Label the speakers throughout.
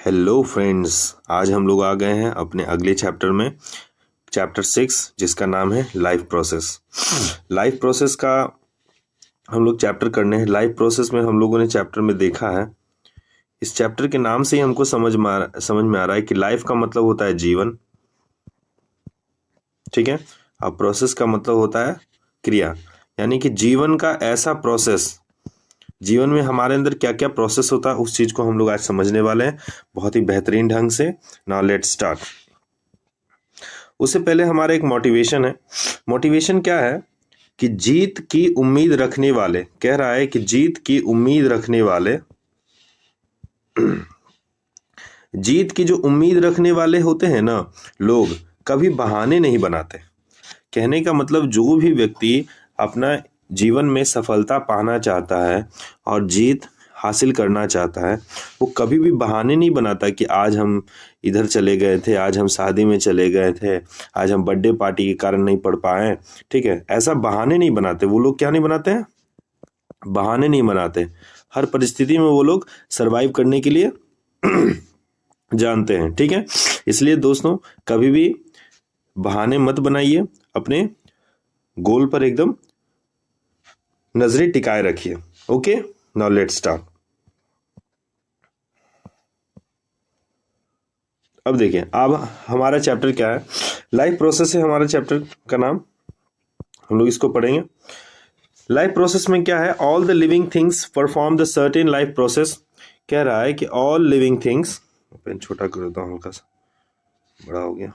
Speaker 1: Hello friends, आज हम लोग आ गए हैं अपने अगले चैप्टर में, चैप्टर 6, जिसका नाम है लाइफ प्रोसेस। लाइफ प्रोसेस का हम लोग चैप्टर करने हैं। लाइफ प्रोसेस में हम लोगों ने चैप्टर में देखा है, इस चैप्टर के नाम से ही हमको समझ में आ रहा है कि लाइफ का मतलब होता है जीवन, ठीक है। अब प्रोसेस का मतलब होता है क्रिया, यानी कि जीवन का ऐसा प्रोसेस, जीवन में हमारे अंदर क्या क्या प्रोसेस होता है उस चीज को हम लोग आज समझने वाले हैं बहुत ही बेहतरीन ढंग से। Now let's start. उससे पहले हमारा एक मोटिवेशन है। मोटिवेशन क्या है कि जीत की उम्मीद रखने वाले, कह रहा है कि जीत की उम्मीद रखने वाले, जीत की जो उम्मीद रखने वाले होते हैं ना लोग, कभी बहाने नहीं बनाते। कहने का मतलब जो भी व्यक्ति अपना जीवन में सफलता पाना चाहता है और जीत हासिल करना चाहता है, वो कभी भी बहाने नहीं बनाता कि आज हम इधर चले गए थे, आज हम शादी में चले गए थे, आज हम बर्थडे पार्टी के कारण नहीं पढ़ पाए, ठीक है। ऐसा बहाने नहीं बनाते वो लोग। क्या नहीं बनाते हैं? बहाने नहीं बनाते। हर परिस्थिति में वो लोग सरवाइव करने के लिए जानते हैं, ठीक है। इसलिए दोस्तों, कभी भी बहाने मत बनाइए, अपने गोल पर एकदम नजरें टिकाए रखिए। Okay, now let's start. अब देखिए, अब हमारा चैप्टर क्या है, लाइफ प्रोसेस है हमारा चैप्टर का नाम। हम लोग इसको पढ़ेंगे। लाइफ प्रोसेस में क्या है, all the living things perform the certain life process. कह रहा है कि ऑल लिविंग थिंग्स, पेन छोटा कर देता हूँ, हल्का सा बड़ा हो गया।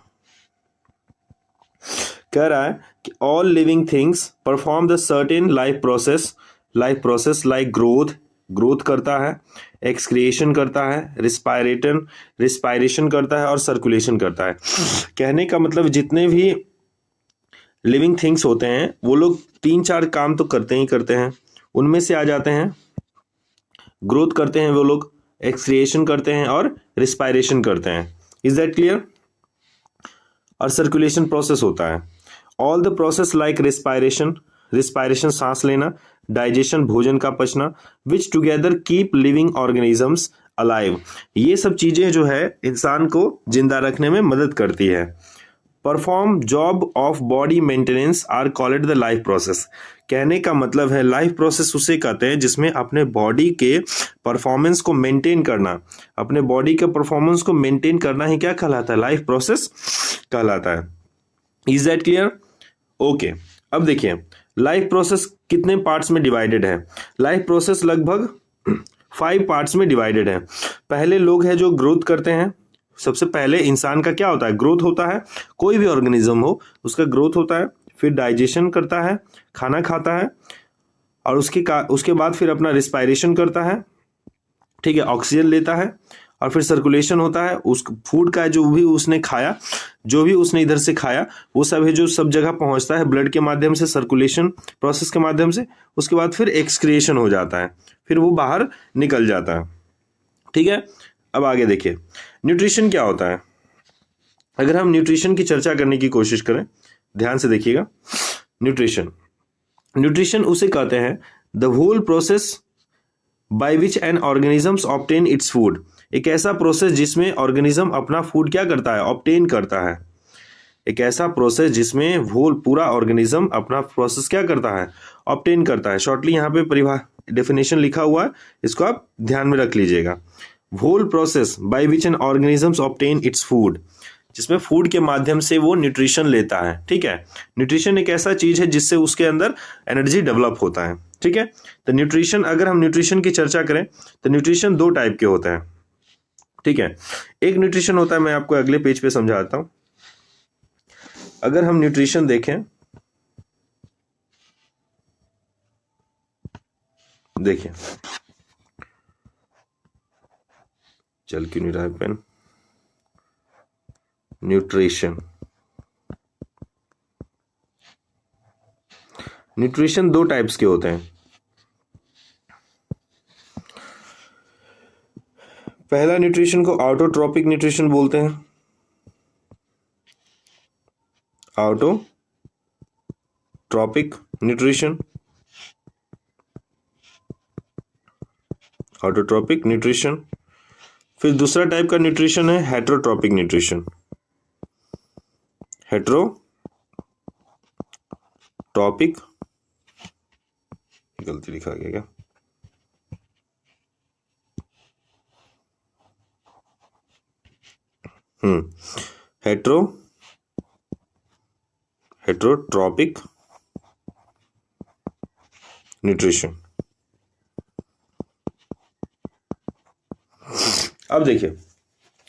Speaker 1: कह रहा है कि all living things perform the certain life process. Life process like growth, growth करता है, एक्सक्रिएशन करता है, रिस्पायरेशन करता है और सर्कुलेशन करता है। कहने का मतलब जितने भी लिविंग थिंग्स होते हैं वो लोग 3-4 काम तो करते ही करते हैं। उनमें से आ जाते हैं, ग्रोथ करते हैं वो लोग, एक्सक्रिएशन करते हैं और रिस्पायरेशन करते हैं। Is that clear? और सर्कुलेशन प्रोसेस होता है। All the process like respiration, respiration सांस लेना, डाइजेशन भोजन का पचना, which together keep living organisms alive. ये सब चीजें जो है इंसान को जिंदा रखने में मदद करती है। Perform job of body maintenance are called the life process. कहने का मतलब है लाइफ प्रोसेस उसे कहते हैं जिसमें अपने बॉडी के परफॉर्मेंस को मेंटेन करना, अपने बॉडी के परफॉर्मेंस को मेंटेन करना ही क्या कहलाता है? लाइफ प्रोसेस कहलाता है। Is that clear? ओके, अब देखिए लाइफ प्रोसेस कितने पार्ट्स में डिवाइडेड है। लाइफ प्रोसेस लगभग 5 पार्ट्स में डिवाइडेड है। पहले लोग हैं जो ग्रोथ करते हैं। सबसे पहले इंसान का क्या होता है? ग्रोथ होता है। कोई भी ऑर्गेनिज्म हो उसका ग्रोथ होता है, फिर डाइजेशन करता है, खाना खाता है, और उसके बाद फिर अपना रिस्पायरेशन करता है, ठीक है, ऑक्सीजन लेता है, और फिर सर्कुलेशन होता है। उस फूड का जो भी उसने खाया, जो भी उसने इधर से खाया, वो सब है जो सब जगह पहुंचता है ब्लड के माध्यम से, सर्कुलेशन प्रोसेस के माध्यम से। उसके बाद फिर एक्सक्रिएशन हो जाता है, फिर वो बाहर निकल जाता है, ठीक है। अब आगे देखिए, न्यूट्रिशन क्या होता है। अगर हम न्यूट्रिशन की चर्चा करने की कोशिश करें, ध्यान से देखिएगा। न्यूट्रिशन, न्यूट्रिशन उसे कहते हैं the whole process by which an organisms obtain its food. एक ऐसा प्रोसेस जिसमें ऑर्गेनिज्म अपना फूड क्या करता है? ऑब्टेन करता है। एक ऐसा प्रोसेस जिसमें होल पूरा ऑर्गेनिज्म अपना प्रोसेस क्या करता है? ऑब्टेन करता है। शॉर्टली यहाँ पे डेफिनेशन लिखा हुआ है, इसको आप ध्यान में रख लीजिएगा। Whole process by which an organisms obtain its food, जिसमें फूड के माध्यम से वो न्यूट्रिशन लेता है, ठीक है। न्यूट्रिशन एक ऐसा चीज है जिससे उसके अंदर एनर्जी डेवलप होता है, ठीक है। तो न्यूट्रिशन, अगर हम न्यूट्रिशन की चर्चा करें तो न्यूट्रिशन 2 टाइप के होते हैं, ठीक है। एक न्यूट्रिशन होता है, मैं आपको अगले पेज पे समझाता हूं। अगर हम न्यूट्रिशन देखें, देखिए चल क्यों नहीं रहा है पेन। न्यूट्रिशन, न्यूट्रिशन 2 टाइप्स के होते हैं। पहला न्यूट्रिशन को ऑटोट्रॉपिक न्यूट्रिशन बोलते हैं। Autotrophic nutrition, autotrophic nutrition. फिर दूसरा टाइप का न्यूट्रिशन है हेटरोट्रॉपिक न्यूट्रिशन। हेटरोट्रॉपिक, गलती लिखा गया क्या? Heterotrophic nutrition. अब देखिए,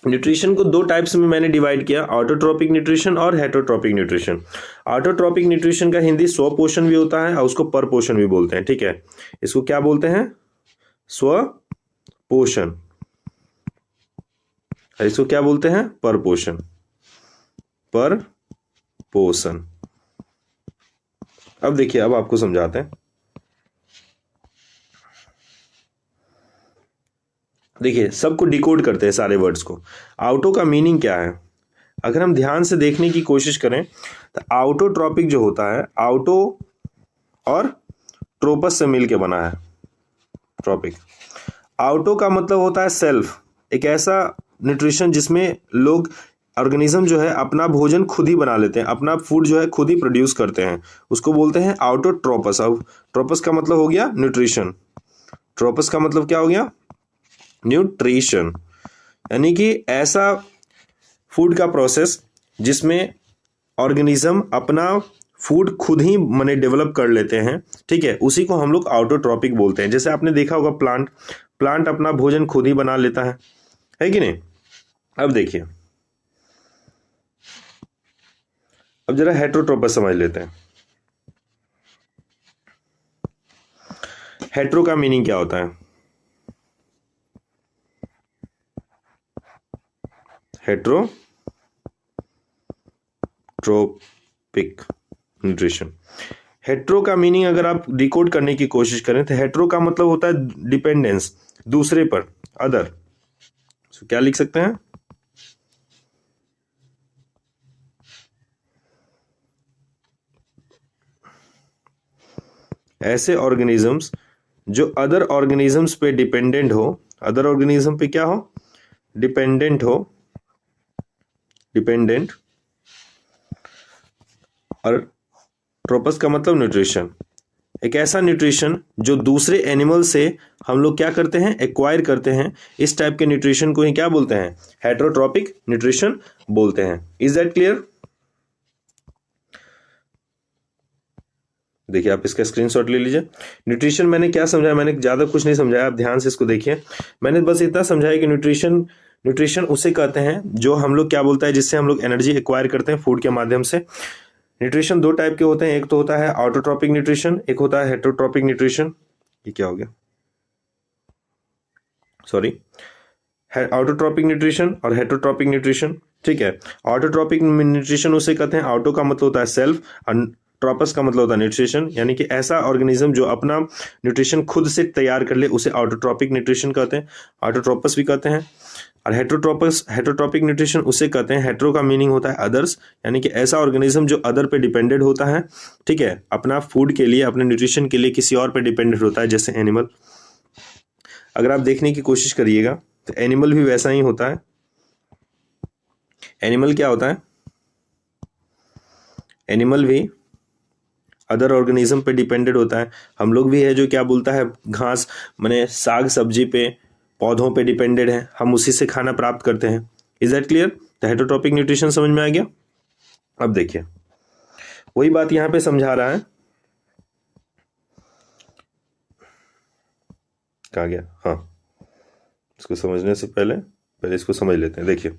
Speaker 1: न्यूट्रिशन को दो टाइप्स में मैंने डिवाइड किया, ऑटोट्रॉपिक न्यूट्रिशन और हेटरोट्रॉपिक न्यूट्रिशन। ऑटोट्रॉपिक न्यूट्रिशन का हिंदी स्वपोषण भी होता है और उसको परपोषण भी बोलते हैं, ठीक है। इसको क्या बोलते हैं? स्वपोषण। इसको क्या बोलते हैं? परपोषण। परपोषण। अब देखिए, अब आपको समझाते हैं। देखिए, सबको डिकोड करते हैं सारे वर्ड्स को। आउटो का मीनिंग क्या है? अगर हम ध्यान से देखने की कोशिश करें तो आउटोट्रॉपिक जो होता है, आउटो और ट्रोपस से मिलके बना है ट्रॉपिक। आउटो का मतलब होता है सेल्फ, एक ऐसा न्यूट्रिशन जिसमें लोग, ऑर्गेनिज्म जो है अपना भोजन खुद ही बना लेते हैं, अपना फूड जो है खुद ही प्रोड्यूस करते हैं, उसको बोलते हैं आउटोट्रोपस। अब ट्रोपस का मतलब हो गया न्यूट्रिशन, ट्रोपस का मतलब क्या हो गया? न्यूट्रिशन। यानी कि ऐसा फूड का प्रोसेस जिसमें ऑर्गेनिज्म अपना फूड खुद ही माने डेवलप कर लेते हैं, ठीक है, उसी को हम लोग ऑटोट्रॉपिक बोलते हैं। जैसे आपने देखा होगा प्लांट अपना भोजन खुद ही बना लेता है कि नहीं? अब देखिए, अब जरा हेटरोट्रोपस समझ लेते हैं। हेट्रो का मीनिंग क्या होता है? Heterotrophic nutrition. हेट्रो का मीनिंग अगर आप डिकोड करने की कोशिश करें तो हेट्रो का मतलब होता है डिपेंडेंस, दूसरे पर, अदर। क्या लिख सकते हैं? ऐसे ऑर्गेनिजम्स जो अदर ऑर्गेनिजम्स पे डिपेंडेंट हो, अदर ऑर्गेनिज्म पे क्या हो? डिपेंडेंट हो, डिपेंडेंट। और ट्रोपस का मतलब न्यूट्रिशन, एक ऐसा न्यूट्रिशन जो दूसरे एनिमल से हम लोग क्या करते हैं? एक्वायर करते हैं। इस टाइप के न्यूट्रिशन को ही क्या बोलते हैं? हेटरोट्रॉपिक न्यूट्रिशन बोलते हैं। Is that clear? देखिए, आप इसका स्क्रीनशॉट ले लीजिए। न्यूट्रिशन मैंने क्या समझाया? मैंने ज़्यादा कुछ नहीं समझाया, आप ध्यान से इसको देखिए। मैंने बस इतना समझाया कि न्यूट्रिशन उसे कहते हैं जो हम लोग क्या बोलता है, जिससे हम लोग एनर्जी एक्वायर करते हैं फूड के माध्यम से। न्यूट्रिशन दो टाइप के होते हैं, एक तो होता है ऑटोट्रॉपिक न्यूट्रिशन, एक होता है हेटरोट्रॉपिक न्यूट्रिशन। ये क्या हो गया? सॉरी, ऑटोट्रॉपिक न्यूट्रिशन और हेटरोट्रॉपिक न्यूट्रिशन, ठीक है। ऑटोट्रॉपिक न्यूट्रिशन उसे कहते हैं, ऑटो का मतलब होता है सेल्फ और ट्रोपस का मतलब होता है न्यूट्रिशन, यानी कि ऐसा ऑर्गेनिज्म जो अपना न्यूट्रिशन खुद से तैयार कर ले उसे ऑटोट्रॉपिक न्यूट्रिशन कहते हैं, ऑटोट्रोपस भी कहते हैं। और हेटरोट्रॉपिक न्यूट्रिशन उसे कहते हैं, हेट्रो का मीनिंग होता है अदर्स, यानी कि ऐसा ऑर्गेनिज्म जो अदर पे डिपेंडेंट होता है, ठीक है, अपना फूड के लिए, अपने न्यूट्रिशन के लिए किसी और पे डिपेंडेंट होता है, जैसे एनिमल। अगर आप देखने की कोशिश करिएगा तो एनिमल भी वैसा ही होता है। एनिमल क्या होता है? एनिमल भी अदर ऑर्गेनिज्म पे डिपेंडेंट होता है। हम लोग भी है जो क्या बोलता है, घास माने साग सब्जी पे, पौधों पे डिपेंडेंट है, हम उसी से खाना प्राप्त करते हैं। Is that clear? तो हेटरोट्रॉपिक न्यूट्रिशन समझ में आ गया। अब देखिए, वही बात यहां पे समझा रहा है, कहा गया? हाँ, इसको समझने से पहले इसको समझ लेते हैं। देखिए,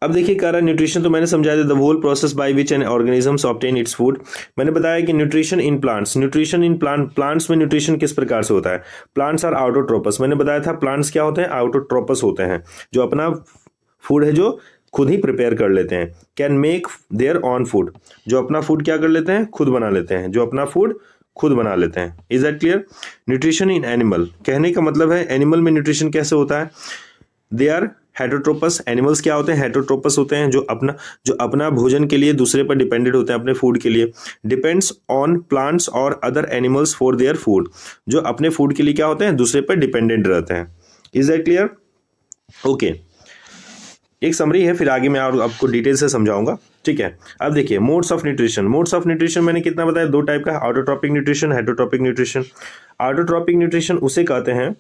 Speaker 1: अब देखिए, कह रहा है न्यूट्रिशन तो मैंने समझाया, the whole process by which an organisms obtain its food. मैंने बताया कि न्यूट्रिशन इन प्लांट्स में न्यूट्रिशन किस प्रकार से होता है? Plants are autotrophs. मैंने बताया था प्लांट्स क्या होते हैं? आउटोट्रोपस होते हैं, जो अपना फूड है जो खुद ही प्रिपेयर कर लेते हैं। Can make their on food, जो अपना फूड क्या कर लेते हैं? खुद बना लेते हैं, जो अपना फूड खुद बना लेते हैं। Is that clear? Nutrition in animal, कहने का मतलब है एनिमल में न्यूट्रिशन कैसे होता है? दे आर हेटरोट्रोपस एनिमल्स क्या होते हैं? हेटरोट्रोपस होते हैं जो अपना भोजन के लिए दूसरे पर डिपेंडेंट होते हैं, अपने फूड के लिए। डिपेंड्स ऑन प्लांट्स और other animals for their food, जो अपने फूड के लिए क्या होते हैं? दूसरे पर डिपेंडेंट रहते हैं। Is that clear? ओके, एक समरी है, फिर आगे मैं और आपको डिटेल से समझाऊंगा, ठीक है। अब देखिए modes of nutrition. Modes of nutrition मैंने कितना बताया? दो टाइप का, autotrophic nutrition, heterotrophic nutrition. Autotrophic nutrition उसे कहते हैं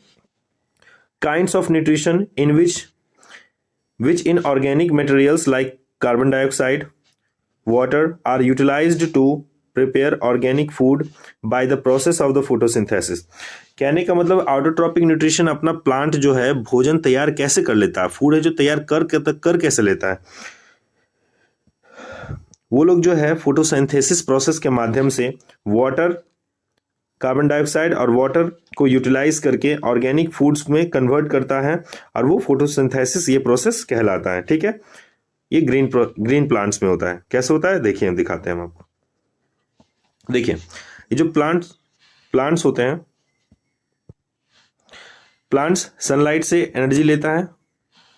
Speaker 1: kinds of nutrition in which inorganic materials like carbon dioxide, water are utilized to prepare organic food by the process of the photosynthesis। कहने का मतलब ऑटोट्रॉपिक न्यूट्रिशन अपना plant जो है भोजन तैयार कैसे कर लेता है, फूड है जो तैयार कर कैसे लेता है, वो लोग जो है फोटोसिंथेसिस प्रोसेस के माध्यम से वाटर, कार्बन डाइऑक्साइड और वाटर को यूटिलाइज करके ऑर्गेनिक फूड्स में कन्वर्ट करता है, और वो फोटोसिंथेसिस ये प्रोसेस कहलाता है, ठीक है। ये ग्रीन प्लांट्स में होता है। कैसे होता है देखिए, दिखाते हैं हम आपको। देखिए ये जो प्लांट्स होते हैं, प्लांट्स सनलाइट से एनर्जी लेता है,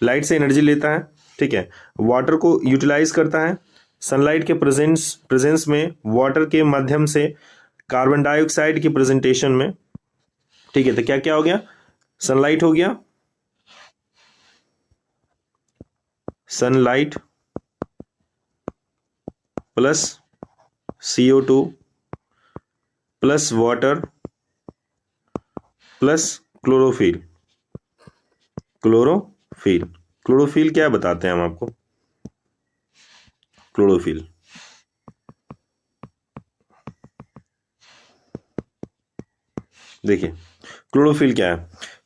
Speaker 1: लाइट से एनर्जी लेता है, ठीक है। वाटर को यूटिलाइज करता है, सनलाइट के प्रेजेंस में वाटर के माध्यम से कार्बन डाइऑक्साइड की प्रेजेंटेशन में, ठीक है। तो क्या क्या हो गया? सनलाइट हो गया, sunlight plus CO2 plus water plus chlorophyll. Chlorophyll क्या बताते हैं हम आपको? क्लोरोफिल देखिए, क्लोरोफिल क्या है?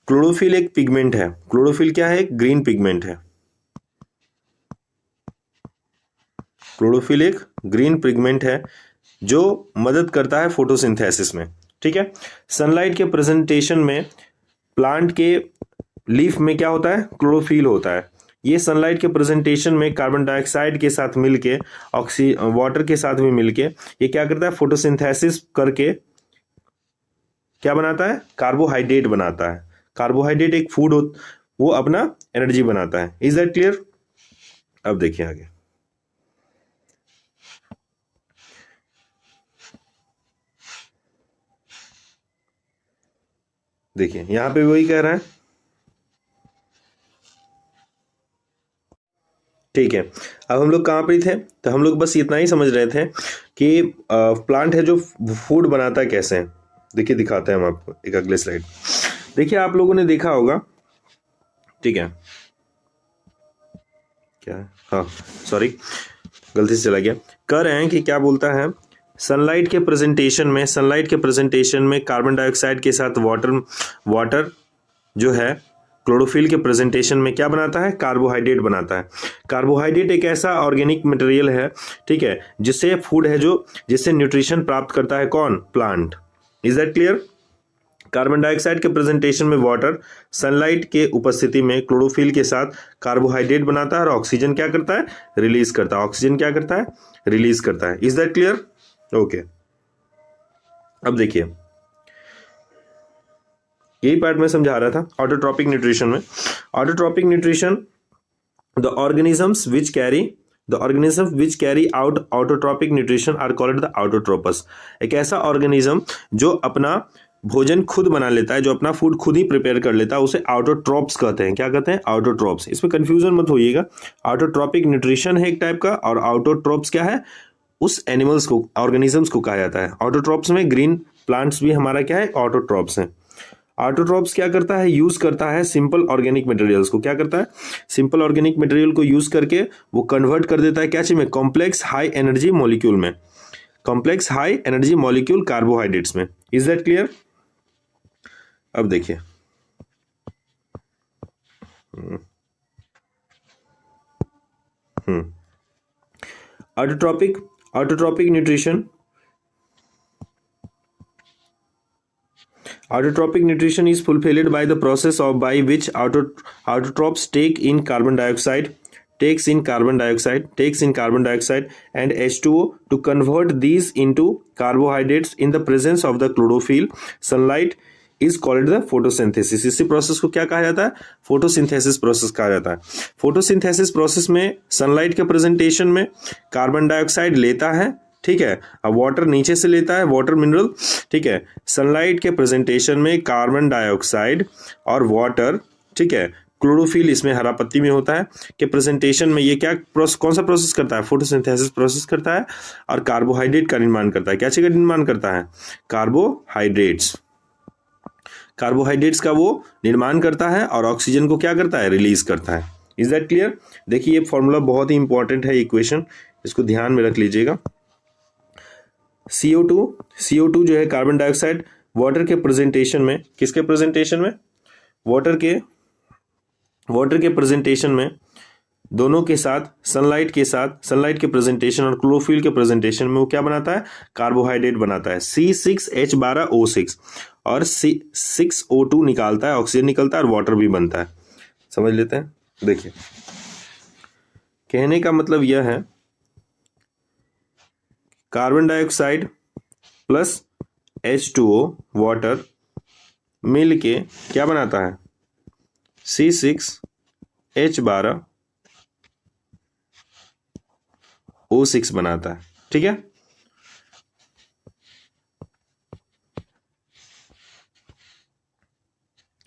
Speaker 1: क्लोरोफिल एक पिगमेंट है। क्लोरोफिल क्या है? एक ग्रीन पिगमेंट है। क्लोरोफिल एक ग्रीन पिगमेंट है जो मदद करता है फोटोसिंथेसिस में, ठीक है। सनलाइट के प्रेजेंटेशन में प्लांट के लीफ में क्या होता है? क्लोरोफिल होता है। ये सनलाइट के प्रेजेंटेशन में कार्बन डाइऑक्साइड के साथ मिलके, वाटर के साथ भी मिलके ये क्या करता है? फोटोसिंथेसिस करके क्या बनाता है? कार्बोहाइड्रेट बनाता है। कार्बोहाइड्रेट एक फूड वो अपना एनर्जी बनाता है। Is that clear? अब देखिए आगे, देखिए यहां पे वही कह रहा है, ठीक है। अब हम लोग कहाँ पे थे? तो हम लोग बस इतना ही समझ रहे थे कि प्लांट है जो फूड बनाता है कैसे। देखिए दिखाते हैं हम आपको एक अगले स्लाइड। देखिए आप लोगों ने देखा होगा, ठीक है, क्या है, हाँ सॉरी गलती से चला गया। कह रहे हैं कि क्या बोलता है, सनलाइट के प्रेजेंटेशन में कार्बन डाइऑक्साइड के साथ वाटर जो है क्लोरोफिल के प्रेजेंटेशन में क्या बनाता है? कार्बोहाइड्रेट बनाता है। कार्बोहाइड्रेट एक ऐसा ऑर्गेनिक मटेरियल है, ठीक है, जिससे फूड है जो जिससे न्यूट्रिशन प्राप्त करता है कौन? Plant. Is that clear? Carbon dioxide के प्रेजेंटेशन में वाटर, सनलाइट के उपस्थिति में क्लोरोफिल के साथ कार्बोहाइड्रेट बनाता है और ऑक्सीजन क्या करता है? रिलीज करता है। ऑक्सीजन क्या करता है? रिलीज करता है। Is that clear? ओके, अब देखिए यही पार्ट मैं समझा रहा था ऑटोट्रॉपिक न्यूट्रिशन में। Autotrophic nutrition, the organisms which carry out autotrophic nutrition are called the autotrophs. एक ऐसा ऑर्गेनिज्म जो अपना भोजन खुद बना लेता है, जो अपना फूड खुद ही प्रिपेयर कर लेता है, उसे ऑटोट्रोप्स कहते हैं। क्या कहते हैं? ऑटोट्रोप्स। इसमें कंफ्यूजन मत होइएगा, ऑटोट्रॉपिक न्यूट्रिशन है एक टाइप का, और ऑटोट्रोप्स क्या है? उस एनिमल्स को, ऑर्गेनिजम्स को कहा जाता है। ऑटोट्रोप्स में ग्रीन प्लांट्स भी हमारा क्या है? ऑटोट्रोप्स हैं। ऑटोट्रोप्स क्या करता है? यूज करता है सिंपल ऑर्गेनिक मटेरियल्स को। क्या करता है? सिंपल ऑर्गेनिक मटेरियल को यूज करके वो कन्वर्ट कर देता है क्या चीज में? कॉम्प्लेक्स हाई एनर्जी मॉलिक्यूल में, complex high energy molecule carbohydrates में। Is that clear? अब देखिए autotrophic nutrition, autotrophic nutrition is fulfilled by the process of by which autotrophs takes in carbon dioxide and H2O to convert these into carbohydrates in the presence of the chlorophyll, sunlight, is called the photosynthesis. इसी process को क्या कहा जाता है? Photosynthesis process कहा जाता है। Photosynthesis process में सनलाइट के प्रेजेंटेशन में कार्बन डाइऑक्साइड लेता है, ठीक है, अब वाटर नीचे से लेता है, वाटर मिनरल, ठीक है। सनलाइट के प्रेजेंटेशन में कार्बन डाइऑक्साइड और वाटर, ठीक है, क्लोरोफिल इसमें हरा पत्ती में होता है कि प्रेजेंटेशन में ये क्या कौन सा प्रोसेस करता है? फोटोसिंथेसिस प्रोसेस करता है और कार्बोहाइड्रेट का निर्माण करता है। क्या चीज का निर्माण करता है? कार्बोहाइड्रेट्स। कार्बोहाइड्रेट्स का वो निर्माण करता है और ऑक्सीजन को क्या करता है? रिलीज करता है। Is that clear? देखिए ये फॉर्मूला बहुत ही इंपॉर्टेंट है, इक्वेशन, इसको ध्यान में रख लीजिएगा। CO2 जो है कार्बन डाइऑक्साइड, वाटर के प्रेजेंटेशन में, किसके प्रेजेंटेशन में? वाटर के प्रेजेंटेशन में, दोनों के साथ, सनलाइट के प्रेजेंटेशन और क्लोरोफिल के प्रेजेंटेशन में वो क्या बनाता है? कार्बोहाइड्रेट बनाता है, C6H12O6, और C6O2 निकालता है, ऑक्सीजन निकलता है और वाटर भी बनता है। समझ लेते हैं। देखिए कहने का मतलब यह है, carbon dioxide plus H2O water मिल के क्या बनाता है? C6H12O6 बनाता है, ठीक है।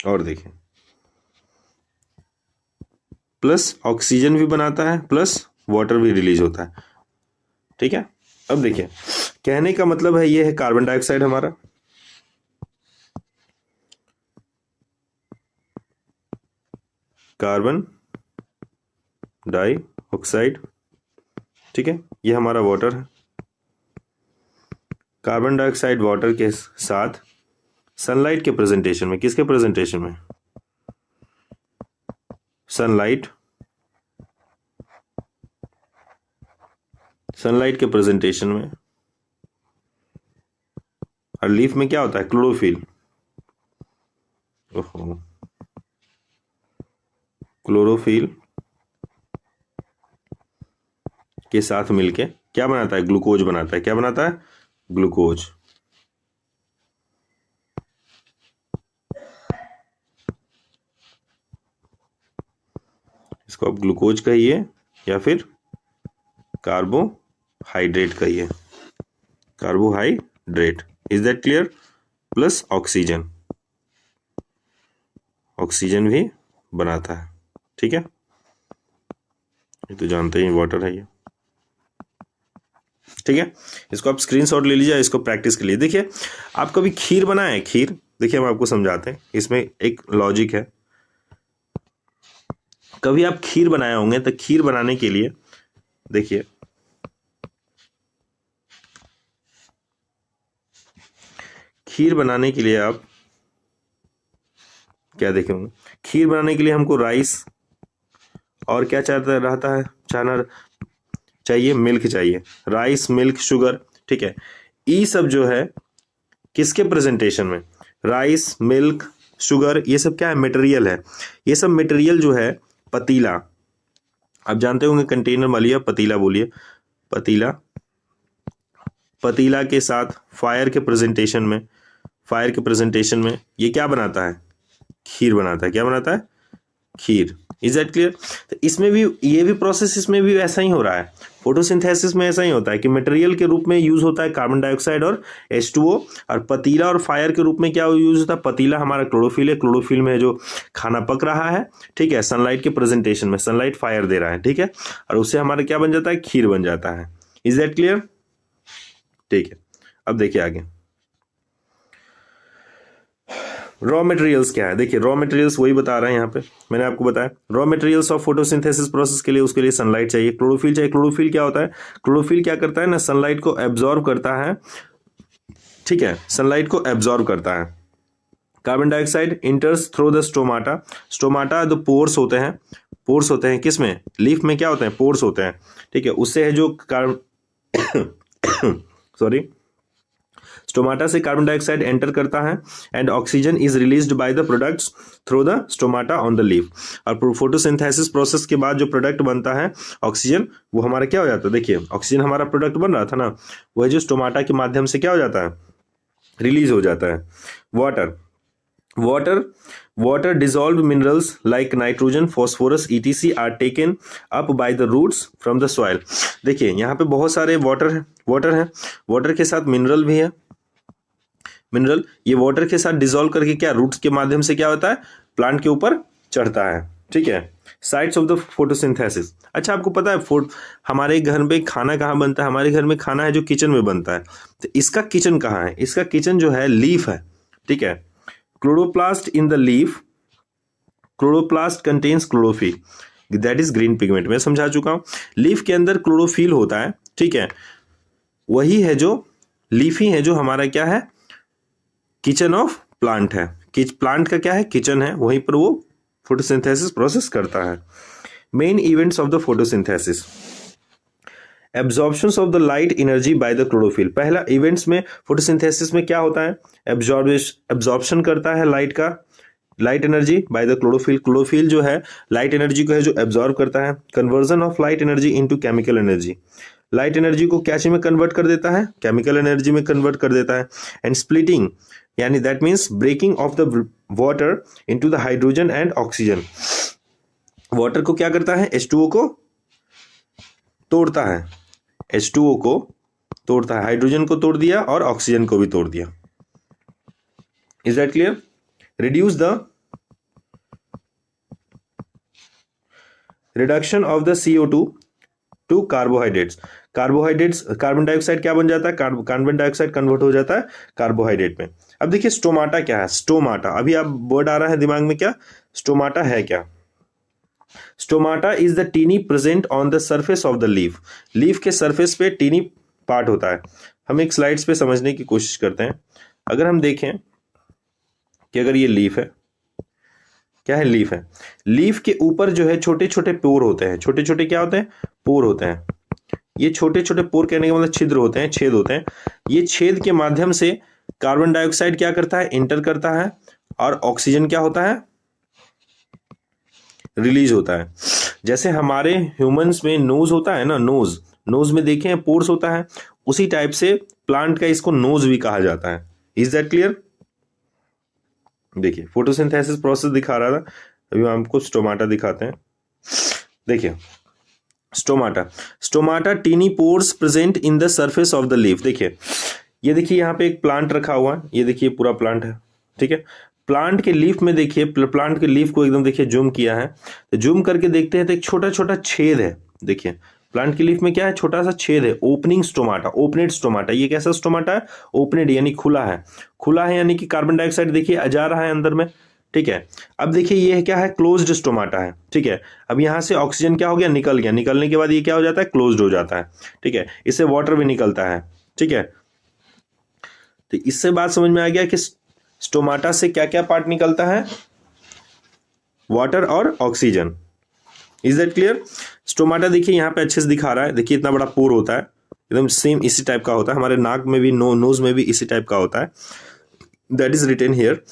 Speaker 1: और देखिए प्लस ऑक्सीजन भी बनाता है, प्लस वाटर भी रिलीज होता है, ठीक है। अब देखिए कहने का मतलब है, ये है कार्बन डाइऑक्साइड हमारा, कार्बन डाइऑक्साइड, ठीक है, ये हमारा वाटर है। कार्बन डाइऑक्साइड वाटर के साथ सनलाइट के प्रेजेंटेशन में, किसके प्रेजेंटेशन में? सनलाइट के प्रेजेंटेशन में, और लीफ में क्या होता है? क्लोरोफिल। ओहो, क्लोरोफिल के साथ मिलके क्या बनाता है? ग्लूकोज बनाता है। क्या बनाता है? ग्लूकोज। इसको आप ग्लूकोज कहिए या फिर कार्बोहाइड्रेट कहिए, carbohydrate. Is that clear? Plus oxygen भी बनाता है, ठीक है। ये तो जानते ही वाटर है ये, ठीक है। इसको आप स्क्रीनशॉट ले लीजिए, इसको प्रैक्टिस के लिए। देखिए आप कभी खीर बनाए? खीर, देखिए हम आपको समझाते हैं, इसमें एक लॉजिक है। कभी आप खीर बनाए होंगे, तो खीर बनाने के लिए देखिए खीर बनाने के लिए आप क्या देखेंगे? खीर बनाने के लिए हमको राइस और क्या रहता है, चाहिए मिल्क चाहिए, राइस, मिल्क, शुगर, ठीक है। ये सब जो है किसके प्रेजेंटेशन में? राइस, मिल्क, शुगर, ये सब क्या है? मटेरियल है। ये सब मटेरियल जो है, पतीला, आप जानते होंगे कंटेनर वालिए, पतीला बोलिए, पतीला के साथ फायर के प्रेजेंटेशन में ये क्या बनाता है? खीर बनाता है। क्या बनाता है? खीर। Is that clear? तो इसमें भी ये भी प्रोसेस, इसमें भी ऐसा ही हो रहा है। फोटोसिंथेसिस में ऐसा ही होता है कि मटेरियल के रूप में यूज होता है कार्बन डाइऑक्साइड और H2O, और पतीला और फायर के रूप में क्या यूज होता है? पतीला हमारा क्लोरोफिल है, क्लोरोफिल में जो खाना पक रहा है, ठीक है, सनलाइट के प्रेजेंटेशन में सनलाइट फायर दे रहा है, ठीक है, और उससे हमारा क्या बन जाता है? खीर बन जाता है। Is that clear? ठीक है, अब देखिए आगे रॉ मटेरियल्स क्या है। देखिए रॉ मटेरियल्स वही बता रहे हैं यहाँ पे, मैंने आपको बताया raw materials of photosynthesis process के लिए, उसके लिए सनलाइट चाहिए, क्लोरोफिल चाहिए। क्लोरोफिल क्या होता है? क्लोरोफिल क्या करता है ना, सनलाइट को एब्जॉर्ब करता है, ठीक है, सनलाइट को एब्जॉर्ब करता है। Carbon dioxide इंटर्स through the stomata जो पोर्स होते हैं किसमें? लीफ में क्या होते हैं? पोर्स होते हैं, ठीक है, उससे है जो सॉरी, स्टोमाटा से कार्बन डाइऑक्साइड एंटर करता है and oxygen is released by the products through the stomata on the leaf. और फोटोसिंथेसिस प्रोसेस के बाद जो प्रोडक्ट बनता है ऑक्सीजन, वो हमारा क्या हो जाता है? देखिए ऑक्सीजन हमारा प्रोडक्ट बन रहा था ना, वह जो स्टोमाटा के माध्यम से क्या हो जाता है? रिलीज हो जाता है। Water, Water dissolved minerals like nitrogen, phosphorus, etc. are taken up by the roots from the soil. देखिए यहाँ पे बहुत सारे वाटर है, वाटर के साथ मिनरल भी है, मिनरल ये वाटर के साथ डिसॉल्व करके क्या रूट्स के माध्यम से क्या होता है, प्लांट के ऊपर चढ़ता है, ठीक है। Sites of the photosynthesis. अच्छा आपको पता है हमारे घर में खाना कहाँ बनता है, हमारे घर में खाना है जो किचन में बनता है, तो इसका किचन कहाँ है, इसका किचन जो है लीफ है, ठीक है। Chloroplast in the leaf, chloroplast contains chlorophyll, that is green pigment. मैं समझा चुका हूं, लीफ के अंदर क्लोरोफिल होता है, ठीक है, वही है जो लीफी है, जो हमारा क्या है, किचन ऑफ प्लांट है, प्लांट का क्या है, किचन है, वहीं पर वो फोटोसिंथेसिस प्रोसेस करता है। Main events of the photosynthesis, absorption of the light energy by the chlorophyll. पहला इवेंट्स में फोटोसिंथेसिस में क्या होता है, एब्जॉर्प्शन करता है लाइट का, light energy by the chlorophyll, chlorophyll जो है लाइट एनर्जी को है जो एब्जॉर्ब करता है। Conversion of light energy into chemical energy, light energy को क्या चीज में कन्वर्ट कर देता है, केमिकल एनर्जी में कन्वर्ट कर देता है। एंड स्प्लिटिंग, यानी that means breaking of the water into the hydrogen and oxygen. Water को क्या करता है, H2O को तोड़ता है, H2O को तोड़ता है, हाइड्रोजन को तोड़ दिया और ऑक्सीजन को भी तोड़ दिया। Is that clear? Reduce the reduction of the CO2 to carbohydrates, carbohydrates, carbon dioxide क्या बन जाता है, कार्बन डाइऑक्साइड कन्वर्ट हो जाता है कार्बोहाइड्रेट में। अब देखिए स्टोमाटा क्या है, स्टोमाटा, अभी आप वर्ड आ रहा है दिमाग में, क्या स्टोमाटा है क्या? Stomata is the tiny present on the surface of the leaf, leaf के सरफेस पे टीनी पार्ट होता है। हम एक स्लाइड्स पे समझने की कोशिश करते हैं। अगर हम देखें कि अगर ये लीफ है, क्या है, लीफ है, लीफ के ऊपर जो है छोटे छोटे पोर होते हैं, छोटे छोटे क्या होते हैं, पोर होते हैं। ये छोटे छोटे पोर कहने का मतलब छिद्र होते हैं, छेद होते हैं। ये छेद के माध्यम से कार्बन डाइऑक्साइड क्या करता है, इंटर करता है, और ऑक्सीजन क्या होता है, रिलीज होता है। जैसे हमारे ह्यूमंस में नोज होता है ना, नोज, नोज में देखें पोर्स होता है, उसी टाइप से प्लांट का इसको नोज भी कहा जाता है। Is that clear? देखिए फोटोसिंथेसिस प्रोसेस दिखा रहा था, अभी हम आपको स्टोमाटा दिखाते हैं। देखिए stomata, stomata tiny pores present in the surface of the leaf. देखिए ये देखिए यहाँ पे एक प्लांट रखा हुआ है, ये देखिए पूरा प्लांट है, ठीक है। प्लांट के लीफ में देखिए, प्लांट के लीफ को एकदम देखिए जूम किया है, तो जूम करके देखते हैं तो एक छोटा छोटा छेद है। देखिए प्लांट की लीफ में क्या है, छोटा सा छेद है, ओपनिंग स्टोमाटा, ओपनेड स्टोमाटा। ये कैसा स्टोमाटा है, ओपनेड यानी खुला है, खुला है यानी कि कार्बन डाइऑक्साइड देखिए जा रहा है अंदर में, ठीक है। अब देखिए ये क्या है, क्लोज्ड स्टोमाटा है, ठीक है। अब यहां से ऑक्सीजन क्या हो गया, निकल गया, निकलने के बाद ये क्या हो जाता है, क्लोज्ड हो जाता है, ठीक है। इससे वाटर भी निकलता है, ठीक है। तो इससे बात समझ में आ गया कि स्टोमाटा से क्या क्या पार्ट निकलता है, वाटर और oxygen. Is that clear? Stomata देखिए यहाँ पे अच्छे से दिखा रहा है, देखिए इतना बड़ा पोर होता है, एकदम सेम इसी टाइप का होता है, हमारे नाक में भी, नोज में भी इसी टाइप का होता है। That is written here,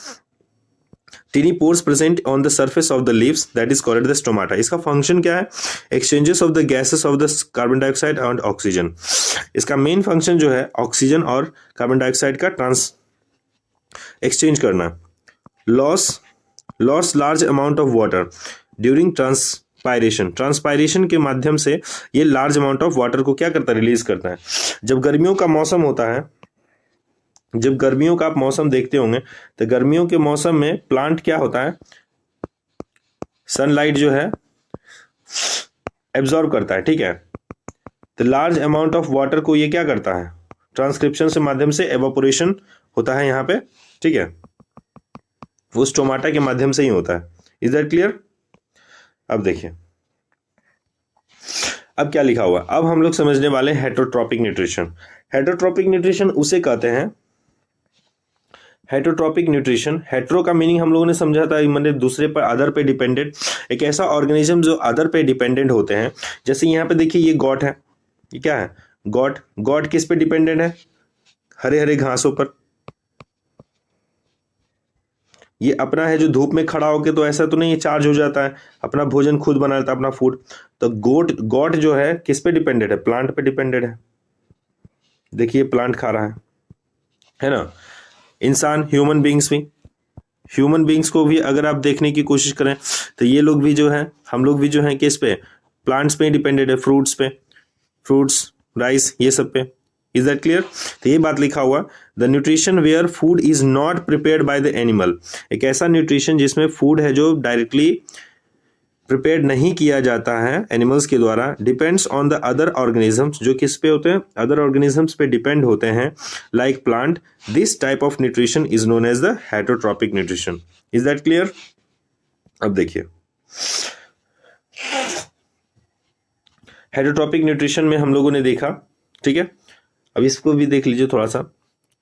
Speaker 1: tiny pores present on the surface of the leaves, that is called the stomata. इसका फंक्शन क्या है, exchanges of the gases of the carbon dioxide and oxygen. इसका मेन फंक्शन जो है oxygen और carbon dioxide का exchange करना। Loss large amount of water during transpiration, transpiration के माध्यम से ये लार्ज अमाउंट ऑफ वाटर को क्या करता है, रिलीज करता है। जब गर्मियों का मौसम होता है, जब गर्मियों का आप मौसम देखते होंगे, तो गर्मियों के मौसम में प्लांट क्या होता है, सनलाइट जो है एब्जॉर्ब करता है, ठीक है। तो लार्ज अमाउंट ऑफ वाटर को ये क्या करता है, ट्रांसक्रिप्शन से माध्यम से एवापोरेशन होता है यहाँ पे, ठीक है, वो स्टोमाटा के माध्यम से ही होता है। Is that clear? अब देखिए अब क्या लिखा हुआ, अब हम लोग समझने वाले हैं हेटरोट्रॉपिक न्यूट्रिशन। हेटरोट्रॉपिक न्यूट्रिशन उसे कहते हैं, हेटरोट्रॉपिक न्यूट्रिशन, हेट्रो का मीनिंग हम लोगों ने समझा था, मतलब दूसरे पर, अदर पे डिपेंडेंट, एक ऐसा ऑर्गेनिज्म जो अदर पे डिपेंडेंट होते हैं। जैसे यहाँ पे देखिए ये गॉट है, ये क्या है, गॉट, गॉट किस पे डिपेंडेंट है, हरे हरे घासों पर। ये अपना है जो धूप में खड़ा होके, तो ऐसा तो नहीं, चार्ज हो जाता है, अपना भोजन खुद बना लेता है, अपना फूड। तो गॉट जो है किस पे डिपेंडेंट है, प्लांट पे डिपेंडेंट है। देखिए प्लांट खा रहा है ना। इंसान, ह्यूमन बींग्स भी, ह्यूमन बींग्स को भी अगर आप देखने की कोशिश करें तो ये लोग भी जो है, हम लोग भी जो है किस पे, प्लांट्स पे डिपेंडेड है, फ्रूट्स पे, फ्रूट्स, राइस, ये सब पे। Is that clear? तो ये बात लिखा हुआ, the nutrition where food is not prepared by the animal, एक ऐसा न्यूट्रिशन जिसमें फूड है जो डायरेक्टली प्रिपेयर नहीं किया जाता है एनिमल्स के द्वारा, depends on the other organisms, जो किस पे होते हैं, अदर ऑर्गेनिजम्स पे डिपेंड होते हैं, like plant. This type of nutrition is known as the heterotrophic nutrition. Is that clear? अब देखिए, हेटरोट्रॉपिक न्यूट्रिशन में हम लोगों ने देखा, ठीक है, अब इसको भी देख लीजिए थोड़ा सा।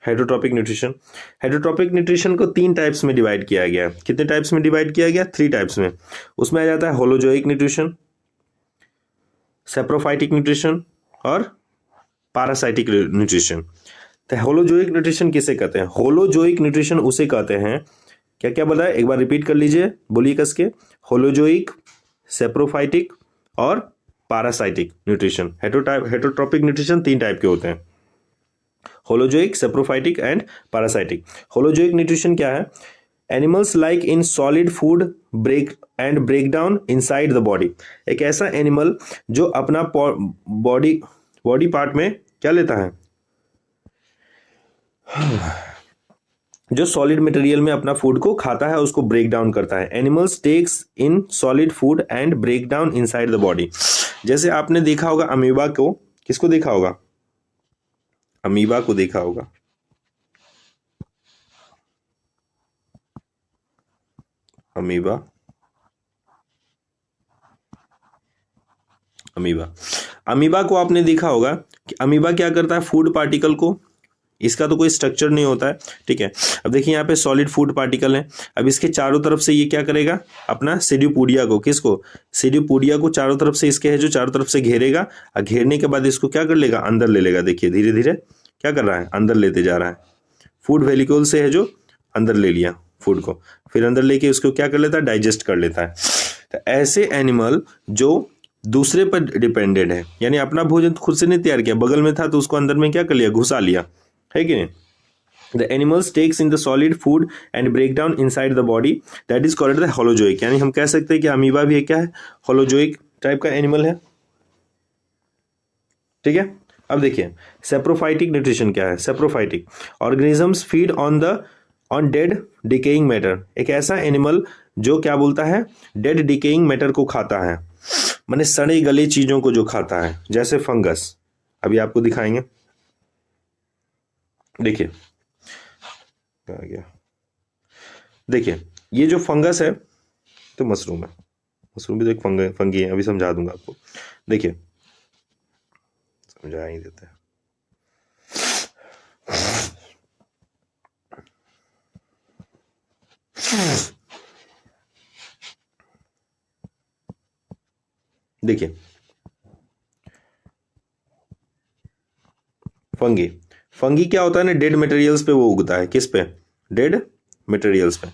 Speaker 1: हेटरोट्रॉपिक न्यूट्रिशन, हेटरोट्रॉपिक न्यूट्रिशन को 3 टाइप्स में डिवाइड किया गया है। कितने टाइप्स में डिवाइड किया गया? 3 टाइप्स में। उसमें आ जाता है होलोजोइक न्यूट्रिशन, सेप्रोफाइटिक न्यूट्रिशन और पैरासाइटिक न्यूट्रिशन। तो होलोजोइक न्यूट्रिशन किसे कहते हैं? होलोजोइक न्यूट्रिशन उसे कहते हैं, क्या क्या बताया, एक बार रिपीट कर लीजिए, बोलिए कस के। होलोजोइक, सेप्रोफाइटिक और parasitic nutrition. Heterotrophic nutrition 3 type के होते हैं, holozoic, saprophytic and parasitic. Holozoic nutrition क्या है? Animals like in solid food break down inside the body, एक ऐसा एनिमल जो अपना बॉडी पार्ट में क्या लेता है, जो सॉलिड मटेरियल में अपना फूड को खाता है, उसको ब्रेक डाउन करता है। Animals takes in solid food and break down inside the body. जैसे आपने देखा होगा अमीबा को, किसको देखा होगा? अमीबा को देखा होगा। अमीबा, अमीबा, अमीबा को आपने देखा होगा कि अमीबा क्या करता है, फूड पार्टिकल को, इसका तो कोई स्ट्रक्चर नहीं होता है, ठीक है। अब देखिए यहाँ पे सॉलिड फूड पार्टिकल है, अब इसके चारों तरफ से ये क्या करेगा, अपना सेडियोपोडिया को, किसको, सेडियोपोडिया को चारों तरफ से इसके है जो चारों तरफ से घेरेगा, और घेरने के बाद इसको क्या कर लेगा, अंदर ले लेगा। देखिए धीरे धीरे क्या कर रहा है, अंदर लेते जा रहा है। फूड वेलिक्यूल से है जो अंदर ले लिया फूड को, फिर अंदर लेके उसको क्या कर लेता है, डाइजेस्ट कर लेता है। तो ऐसे एनिमल जो दूसरे पर डिपेंडेड है, यानी अपना भोजन खुद से नहीं तैयार किया, बगल में था तो उसको अंदर में क्या कर लिया, घुसा लिया, है कि नहीं। The animals takes in the solid food and break down inside the body, that is called the holozoic. यानी हम कह सकते हैं कि अमीबा भी क्या है, होलोजोइक टाइप का एनिमल है, ठीक है। अब देखिए सेप्रोफाइटिक न्यूट्रिशन क्या है। Saprophytic organisms feed on dead decaying matter, एक ऐसा एनिमल जो क्या बोलता है, डेड डिकेइंग मैटर को खाता है, माने सड़े गले चीजों को जो खाता है, जैसे फंगस। अभी आपको दिखाएंगे, देखिए आ गया, देखिए ये जो फंगस है तो मशरूम है, मशरूम भी तो एक फंगी है, अभी समझा दूंगा आपको। देखिए समझा ही देते हैं। देखिए फंगी, फंगी क्या होता है ना, डेड मटेरियल्स पे वो उगता है, किस पे, डेड मटेरियल्स पे।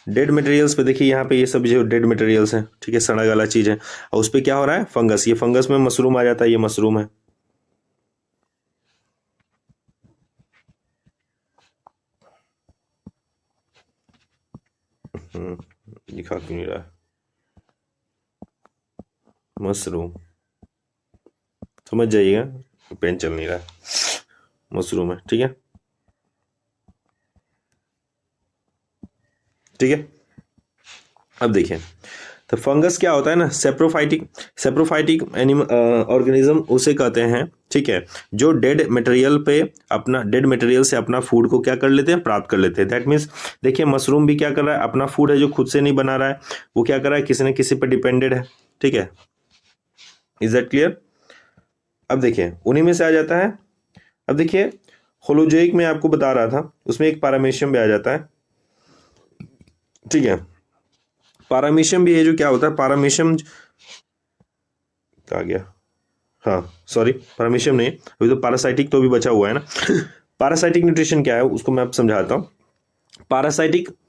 Speaker 1: डेड मटेरियल्स पे देखिए यहाँ पे ये सब जो डेड मटेरियल्स हैं, ठीक है, सड़ा गला चीज है, और उस पे क्या हो रहा है, फंगस। ये फंगस में मशरूम आ जाता है, ये मशरूम है। दिखा क्यों नहीं रहा है, मशरूम, समझ जाइएगा, पेन चल नहीं रहा है, मशरूम है, ठीक है, ठीक है। अब देखिए तो फंगस क्या होता है ना, सेप्रोफाइटिक एनिमल ऑर्गेनिज्म उसे कहते हैं, ठीक है, जो डेड मटेरियल पे अपना, डेड मटेरियल से अपना फूड को क्या कर लेते हैं, प्राप्त कर लेते हैं। दैट मीन्स देखिए मशरूम भी क्या कर रहा है, अपना फूड है जो खुद से नहीं बना रहा है, वो क्या कर रहा है, किसी न किसी पर डिपेंडेड है, ठीक है। Is that clear? अब देखिए उन्हीं में से आ जाता है, अब देखिए होलोजोइक में आपको बता रहा था, उसमें एक पैरामीशियम भी आ जाता है, ठीक है। पैरामीशियम भी है जो क्या होता है, पैरामीशियम आ गया, हाँ सॉरी पैरामीशियम नहीं, अभी तो पैरासाइटिक तो भी बचा हुआ है ना। पैरासाइटिक न्यूट्रिशन क्या है उसको मैं आप समझाता हूँ।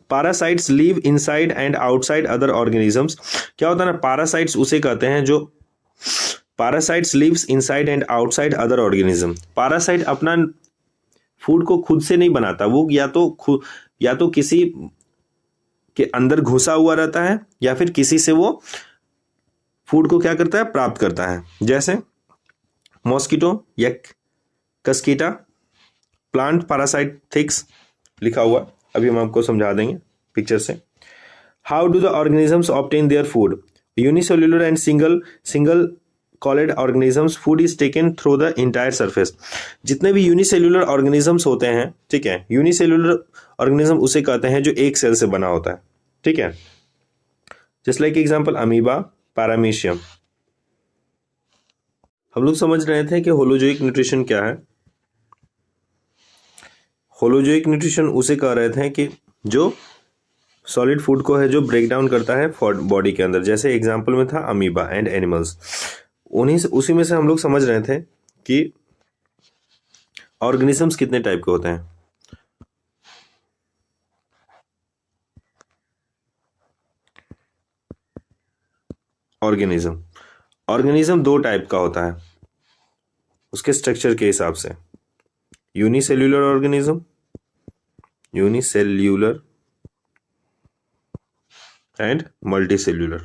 Speaker 1: Parasites live inside and outside other organisms. क्या होता है ना, पैरासाइट्स उसे कहते हैं जो, parasites lives inside and outside other organism. Parasite अपना फूड को खुद से नहीं बनाता, वो या तो किसी के अंदर घुसा हुआ रहता है या फिर किसी से वो फूड को क्या करता है, प्राप्त करता है। जैसे मॉस्किटो या कस्कीटा, प्लांट पैरासाइट थिक्स लिखा हुआ, अभी हम आपको समझा देंगे पिक्चर से। How do the organisms obtain their food? Unicellular and single celled organisms, food is taken through the entire surface. जितने भी यूनिसेल्युलर ऑर्गेनिजम्स होते हैं, ठीक है, यूनिसेल्युलर ऑर्गेनिज्म उसे कहते हैं जो एक सेल से बना होता है, ठीक है। Just like example amoeba, paramecium. हम लोग समझ रहे थे कि होलोजोइक न्यूट्रिशन क्या है। होलोजोइक न्यूट्रिशन उसे कह रहे थे कि जो सॉलिड फूड को है जो ब्रेक डाउन करता है बॉडी के अंदर, जैसे एग्जांपल में था अमीबा एंड एनिमल्स। उसी में से हम लोग समझ रहे थे कि ऑर्गेनिजम्स कितने टाइप के होते हैं। ऑर्गेनिज्म दो टाइप का होता है उसके स्ट्रक्चर के हिसाब से, unicellular organism, unicellular and multicellular.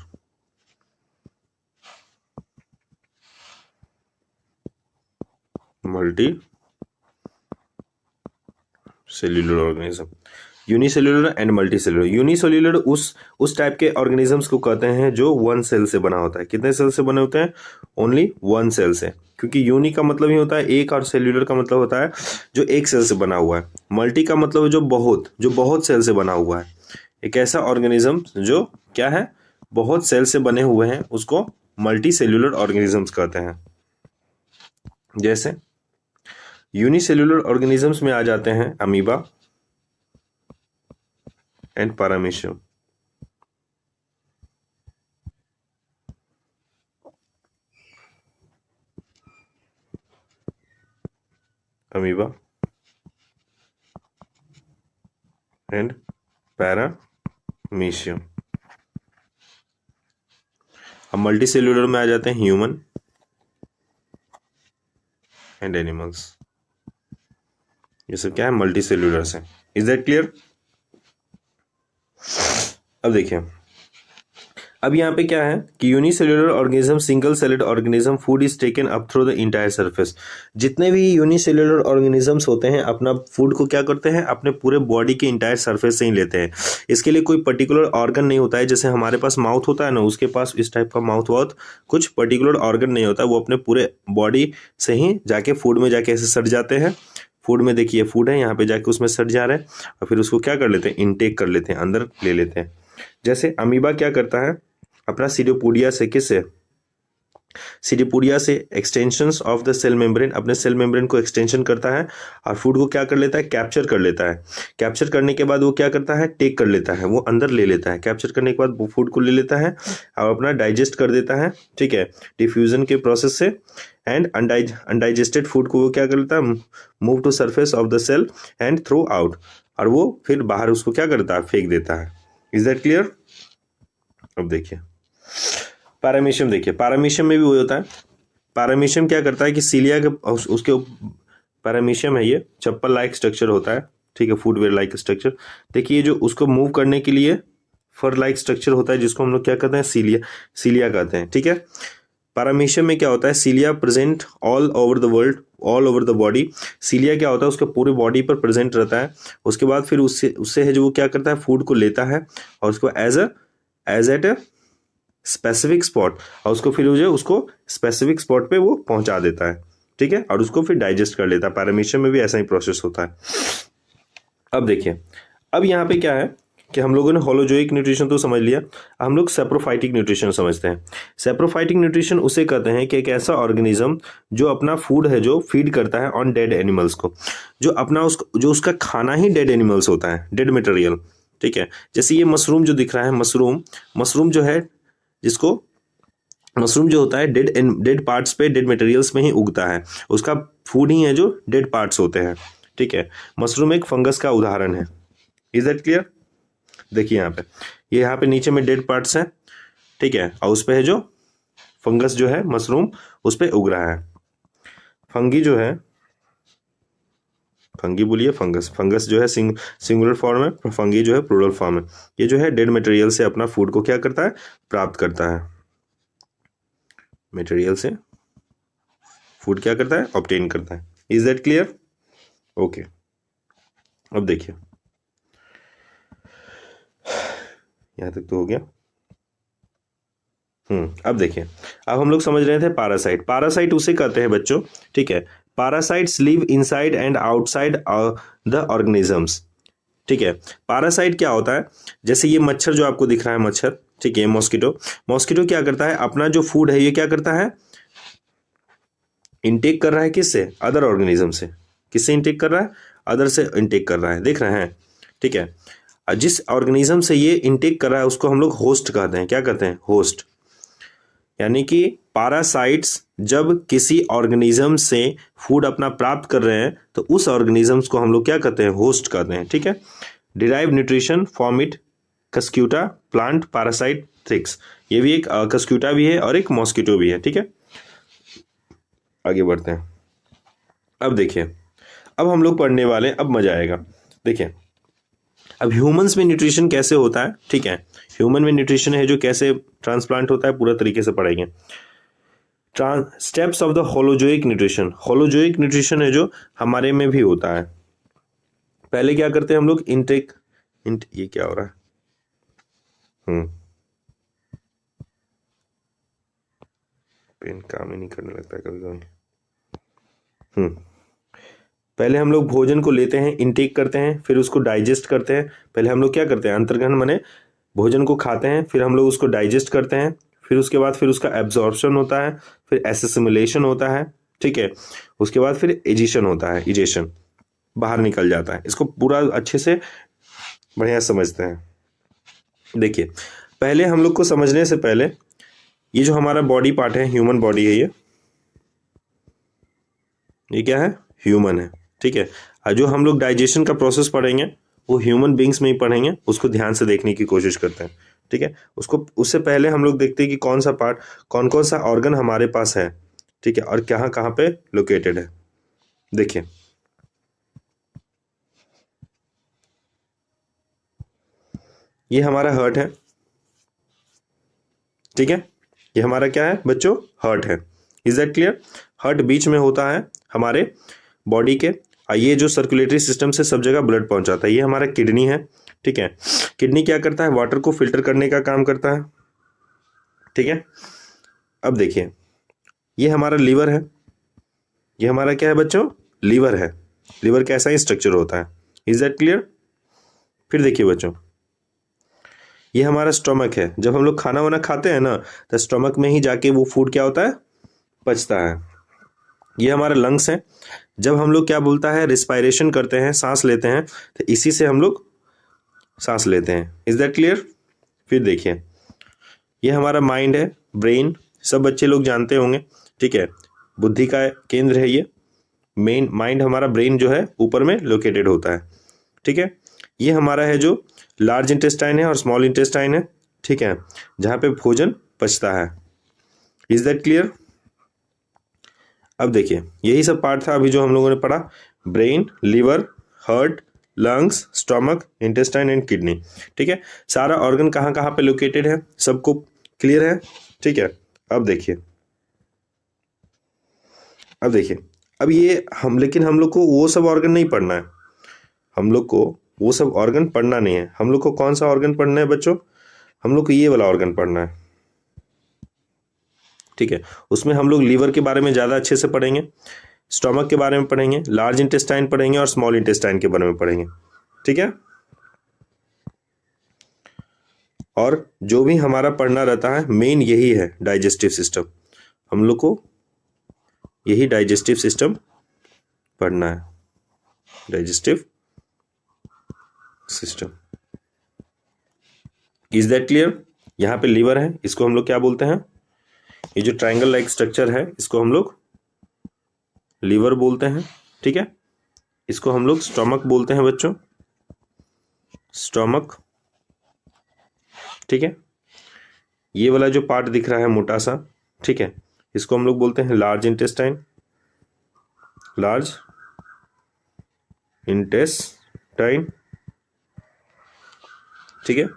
Speaker 1: Cellular organism, unicellular and multicellular. Unicellular उस टाइप के ऑर्गेनिजम्स को कहते हैं जो वन सेल से बना होता है। कितने सेल से बने होते हैं? ओनली वन सेल से, क्योंकि यूनि का मतलब ही होता है एक और सेल्युलर का मतलब होता है जो एक सेल से बना हुआ है। मल्टी का मतलब है जो बहुत सेल से बना हुआ है। एक ऐसा ऑर्गेनिज्म जो क्या है, बहुत सेल से बने हुए हैं, उसको मल्टी सेल्युलर ऑर्गेनिजम्स कहते हैं। जैसे यूनिसेल्युलर ऑर्गेनिजम्स में आ जाते हैं amoeba and paramecium. Amoeba and paramecium. अब मल्टी सेल्युलर में आ जाते हैं ह्यूमन एंड एनिमल्स। ये सब क्या है? मल्टी सेल्युलर से। Is that clear? अब देखिए, अब यहाँ पे क्या है कि unicellular organism, single salad organism, food is taken up through the entire surface. जितने भी यूनिसेल्युलर ऑर्गेनिजम्स होते हैं अपना फूड को क्या करते हैं, अपने पूरे बॉडी के इंटायर सरफेस से ही लेते हैं। इसके लिए कोई पर्टिकुलर ऑर्गन नहीं होता है। जैसे हमारे पास माउथ होता है ना, उसके पास इस टाइप का माउथ वाउथ कुछ पर्टिकुलर ऑर्गन नहीं होता, वो अपने पूरे बॉडी से ही जाके फूड में जाके ऐसे सट जाते हैं। फूड में देखिए, फूड है यहाँ पे जाके उसमें सट जा रहा है और फिर उसको क्या कर लेते हैं, इनटेक कर लेते हैं, अंदर ले लेते हैं। जैसे अमीबा क्या करता है, अपना सीडोपोडिया से, किससे, सीडोपोडिया से extensions of the cell membrane, अपने सेल मेम्ब्रेन को एक्सटेंशन करता है और फूड को क्या कर लेता है, कैप्चर कर लेता है। कैप्चर करने के बाद वो क्या करता है, टेक कर लेता है, वो अंदर ले लेता है। कैप्चर करने के बाद वो फूड को ले लेता है और अपना डाइजेस्ट कर देता है, ठीक है, डिफ्यूजन के प्रोसेस से। एंड अनडाइजेस्टेड फूड को वो क्या कर लेता है, move to surface of the cell and throw out, और वो फिर बाहर उसको क्या करता है, फेंक देता है। Is that clear? अब देखिए पैरामीशियम, देखिए पैरामीशियम में भी वही होता है। पैरामीशियम क्या करता है कि सीलिया के उसके पैरामीशियम है, ये चप्पल लाइक स्ट्रक्चर होता है, ठीक है, फुटवेयर लाइक स्ट्रक्चर। देखिए ये जो उसको मूव करने के लिए फर लाइक स्ट्रक्चर होता है, जिसको हम लोग क्या कहते हैं, सीलिया कहते हैं, ठीक है। पैरामीशियम में क्या होता है, cilia present all over the world, all over the body. Cilia क्या होता है, उसके पूरे बॉडी पर प्रेजेंट रहता है। उसके बाद फिर उससे है जो वो क्या करता है, फूड को लेता है और उसको एज एट स्पेसिफिक स्पॉट, और उसको फिर जो उसको स्पेसिफिक स्पॉट पे वो पहुंचा देता है, ठीक है, और उसको फिर डाइजेस्ट कर लेता है। पैरामीशियम में भी ऐसा ही प्रोसेस होता है। अब देखिए, अब यहाँ पे क्या है कि हम लोगों ने होलोजोइक न्यूट्रिशन तो समझ लिया, हम लोग सेप्रोफाइटिक न्यूट्रिशन समझते हैं। सेप्रोफाइटिक न्यूट्रिशन उसे कहते हैं कि एक ऐसा ऑर्गेनिज्म जो अपना फूड है जो फीड करता है ऑन डेड एनिमल्स को, जो उसका खाना ही डेड एनिमल्स होता है, डेड मटेरियल, ठीक है। जैसे ये मशरूम जो दिख रहा है, मशरूम जो है, जिसको मशरूम जो होता है डेड पार्ट्स पे, डेड मटेरियल्स में ही उगता है, उसका फूड ही है जो डेड पार्ट्स होते हैं, ठीक है। मशरूम एक फंगस का उदाहरण है। Is that clear? देखिए यहाँ पे नीचे में डेड पार्ट्स हैं, ठीक है, और उस पे है जो फंगस जो है मशरूम, उस पे उग रहा है। फंगी जो है फंगी बोलिए, फंगस, फंगस जो है सिंगुलर फॉर्म है, फंगी जो है प्लूरल फॉर्म है। ये जो है डेड मटेरियल से अपना फूड को क्या करता है, प्राप्त करता है, मटेरियल से फूड क्या करता है, ऑब्टेन करता है। Is that clear? ओके, अब देखिए यहां तक तो हो गया। अब देखिए, अब हम लोग समझ रहे थे पैरासाइट। पैरासाइट उसे कहते हैं बच्चों, ठीक है, parasites live inside and outside the organisms. ठीक है, पैरासाइट क्या होता है, जैसे ये मच्छर जो आपको दिख रहा है, मच्छर, ठीक है, मॉस्किटो, मॉस्किटो क्या करता है, अपना जो फूड है ये क्या करता है, इनटेक कर रहा है, किससे, अदर ऑर्गेनिज्म से। किससे इनटेक कर रहा है, अदर से इनटेक कर रहा है, देख रहे हैं, ठीक है। जिस ऑर्गेनिज्म से ये इनटेक कर रहा है उसको हम लोग होस्ट कहते हैं। क्या कहते हैं, होस्ट। यानी कि पैरासाइट्स जब किसी ऑर्गेनिज्म से फूड अपना प्राप्त कर रहे हैं तो उस ऑर्गेनिजम्स को हम लोग क्या कहते हैं, होस्ट कहते हैं, ठीक है। Derive nutrition from it, cuscuta plant parasite थ्रिक्स। ये भी एक कस्क्यूटा भी है और एक मॉस्किटो भी है, ठीक है। आगे बढ़ते हैं। अब देखिए, अब हम लोग पढ़ने वाले, अब मजा आएगा। देखिए अब ह्यूमंस में न्यूट्रिशन कैसे होता है, ठीक है, ह्यूमन में न्यूट्रिशन है जो कैसे ट्रांसप्लांट होता है, पूरा तरीके से पढ़ेंगे। Steps of the holozoic nutrition. Holozoic nutrition है जो हमारे में भी होता है। पहले क्या करते हैं हम लोग, इनटेक, ये क्या हो रहा है, पेन काम ही नहीं करने लगता है कभी कभी। पहले हम लोग भोजन को लेते हैं, इनटेक करते हैं, फिर उसको डाइजेस्ट करते हैं। पहले हम लोग क्या करते हैं, अंतर्ग्रहण माने भोजन को खाते हैं, फिर हम लोग उसको डाइजेस्ट करते हैं, फिर उसके बाद फिर उसका एब्जॉर्प्शन होता है, फिर एसिमिलेशन होता है, ठीक है, उसके बाद फिर एजिशन होता है, इजेशन, बाहर निकल जाता है। इसको पूरा अच्छे से बढ़िया समझते हैं। देखिए पहले हम लोग को समझने से पहले, ये जो हमारा बॉडी पार्ट है, ह्यूमन बॉडी है, ये क्या है, ह्यूमन है, ठीक है। और जो हम लोग डाइजेशन का प्रोसेस पढ़ेंगे वो ह्यूमन बींग्स में ही पढ़ेंगे, उसको ध्यान से देखने की कोशिश करते हैं, ठीक है। उसको उससे पहले हम लोग देखते हैं कि कौन सा पार्ट, कौन कौन सा ऑर्गन हमारे पास है, ठीक है, और कहाँ कहाँ पे लोकेटेड है। देखिए ये हमारा हार्ट है, ठीक है, ये हमारा क्या है बच्चों, हार्ट है। Is that clear? हार्ट बीच में होता है हमारे बॉडी के, और ये जो सर्कुलेटरी सिस्टम से सब जगह ब्लड पहुंचाता है। ये हमारा किडनी है, ठीक है। किडनी क्या करता है, वाटर को फिल्टर करने का काम करता है, ठीक है। अब देखिए ये हमारा लीवर है, ये हमारा क्या है बच्चों, लीवर है। लीवर कैसा ही स्ट्रक्चर होता है। Is that clear? फिर देखिए बच्चों, ये हमारा स्टोमक है। जब हम लोग खाना वाना खाते हैं ना, तो स्टोमक में ही जाके वो फूड क्या होता है, पचता है। ये हमारा लंग्स है। जब हम लोग क्या बोलता है, रिस्पायरेशन करते हैं, सांस लेते हैं, तो इसी से हम लोग सांस लेते हैं। Is that clear? फिर देखिए ये हमारा माइंड है, ब्रेन, सब बच्चे लोग जानते होंगे, ठीक है, बुद्धि का केंद्र है ये। मेन माइंड हमारा, ब्रेन जो है ऊपर में लोकेटेड होता है, ठीक है। ये हमारा है जो लार्ज इंटेस्टाइन है और स्मॉल इंटेस्टाइन है, ठीक है, जहाँ पे भोजन पचता है। Is that clear? अब देखिए यही सब पार्ट था अभी जो हम लोगों ने पढ़ा, brain, liver, heart, lungs, stomach, intestine and kidney, ठीक है। सारा ऑर्गन कहाँ कहाँ पे लोकेटेड है, सबको क्लियर है, ठीक है। अब देखिए, अब देखिए, अब ये हम, लेकिन हम लोग को वो सब ऑर्गन नहीं पढ़ना है, हम लोग को वो सब ऑर्गन पढ़ना नहीं है। हम लोग को कौन सा ऑर्गन पढ़ना है बच्चों, हम लोग को ये वाला ऑर्गन पढ़ना है, ठीक है। उसमें हम लोग लीवर के बारे में ज़्यादा अच्छे से पढ़ेंगे, स्टोमक के बारे में पढ़ेंगे, लार्ज इंटेस्टाइन पढ़ेंगे और स्मॉल इंटेस्टाइन के बारे में पढ़ेंगे, ठीक है। और जो भी हमारा पढ़ना रहता है मेन यही है, डाइजेस्टिव सिस्टम। हम लोग को यही डाइजेस्टिव सिस्टम पढ़ना है, digestive system. Is that clear? यहाँ पे लीवर है, इसको हम लोग क्या बोलते हैं, ये जो ट्रायंगल लाइक स्ट्रक्चर है इसको हम लोग लीवर बोलते हैं, ठीक है। इसको हम लोग स्टोमक बोलते हैं बच्चों, स्टोमक, ठीक है। ये वाला जो पार्ट दिख रहा है मोटा सा, ठीक है, इसको हम लोग बोलते हैं लार्ज इंटेस्टाइन, लार्ज इंटेस्टाइन, ठीक है।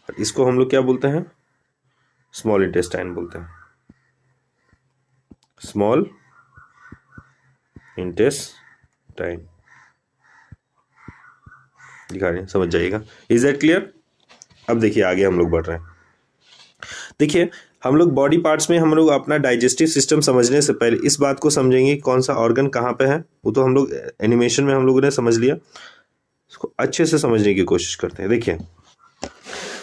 Speaker 1: इसको हम लोग क्या बोलते हैं, स्मॉल इंटेस्टाइन बोलते हैं, स्मॉल इंटेस्टाइन दिखा रहे हैं, समझ जाइएगा। Is that clear? अब देखिए आगे हम लोग बढ़ रहे हैं। देखिए हम लोग बॉडी पार्ट्स में हम लोग अपना डाइजेस्टिव सिस्टम समझने से पहले इस बात को समझेंगे कौन सा ऑर्गन कहाँ पे है। वो तो हम लोग एनिमेशन में हम लोगों ने समझ लिया, इसको अच्छे से समझने की कोशिश करते हैं। देखिए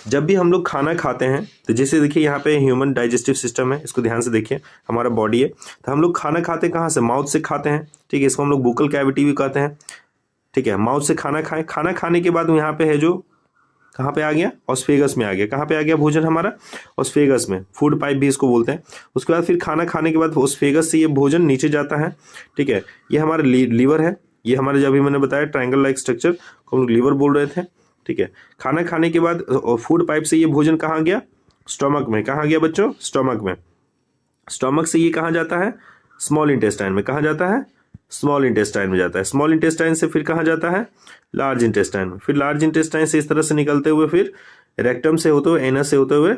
Speaker 1: जब भी हम लोग खाना खाते हैं तो जैसे देखिए यहाँ पे ह्यूमन डाइजेस्टिव सिस्टम है, इसको ध्यान से देखिए, हमारा बॉडी है। तो हम लोग खाना खाते हैं कहाँ से, माउथ से खाते हैं, ठीक है। इसको हम लोग बुकल कैविटी भी कहते हैं, ठीक है। माउथ से खाना खाएं, खाना खाने के बाद यहाँ पे है जो कहाँ पे आ गया, ऑस्फेगस में आ गया। कहाँ पे आ गया भोजन हमारा, ऑस्फेगस में, फूड पाइप भी इसको बोलते हैं। उसके बाद फिर खाना खाने के बाद ऑस्फेगस से ये भोजन नीचे जाता है, ठीक है। ये हमारा लीवर है, ये हमारे जब भी मैंने बताया ट्रायंगल लाइक स्ट्रक्चर को हम लोग लीवर बोल रहे थे, ठीक है। खाना खाने के बाद फूड पाइप से ये भोजन कहाँ गया, स्टोमक में। कहाँ गया बच्चों, स्टोमक में। स्टोमक से ये कहाँ जाता है, स्मॉल इंटेस्टाइन में। कहाँ जाता है, स्मॉल इंटेस्टाइन में जाता है। स्मॉल इंटेस्टाइन से फिर कहाँ जाता है, लार्ज इंटेस्टाइन में। फिर लार्ज इंटेस्टाइन से इस तरह से निकलते हुए फिर रेक्टम से होते हुए, एनस से होते हुए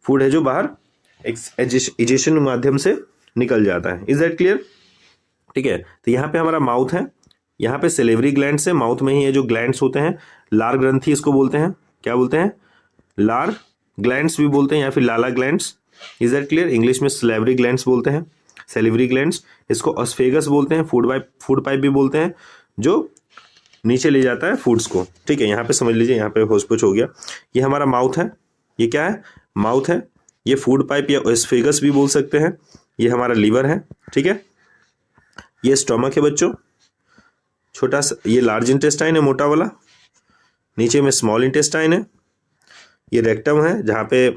Speaker 1: फूड है जो बाहर इजेशन माध्यम से निकल जाता है। Is that clear? ठीक है। तो यहाँ पे हमारा माउथ है, यहाँ पे सेलेवरी ग्लैंड्स है, माउथ में ही ये जो ग्लैंड्स होते हैं, लार ग्रंथि इसको बोलते हैं। क्या बोलते हैं, लार ग्लैंड्स भी बोलते हैं या फिर लाला glands. Is that clear? English में सेलेवरी ग्लैंड्स बोलते हैं, सेलिवरी ग्लैंड्स। इसको ऑस्फेगस बोलते हैं, फूड पाइप भी बोलते हैं, जो नीचे ले जाता है फूड्स को, ठीक है। यहाँ पे समझ लीजिए, यहाँ पे होस्पुच हो गया। ये हमारा माउथ है, ये क्या है, माउथ है। ये फूड पाइप या ऑस्फेगस भी बोल सकते हैं। ये हमारा लीवर है, ठीक है। ये स्टोमक है बच्चों, छोटा सा। ये लार्ज इंटेस्टाइन है, मोटा वाला। नीचे में स्मॉल इंटेस्टाइन है। ये रेक्टम है, जहाँ पे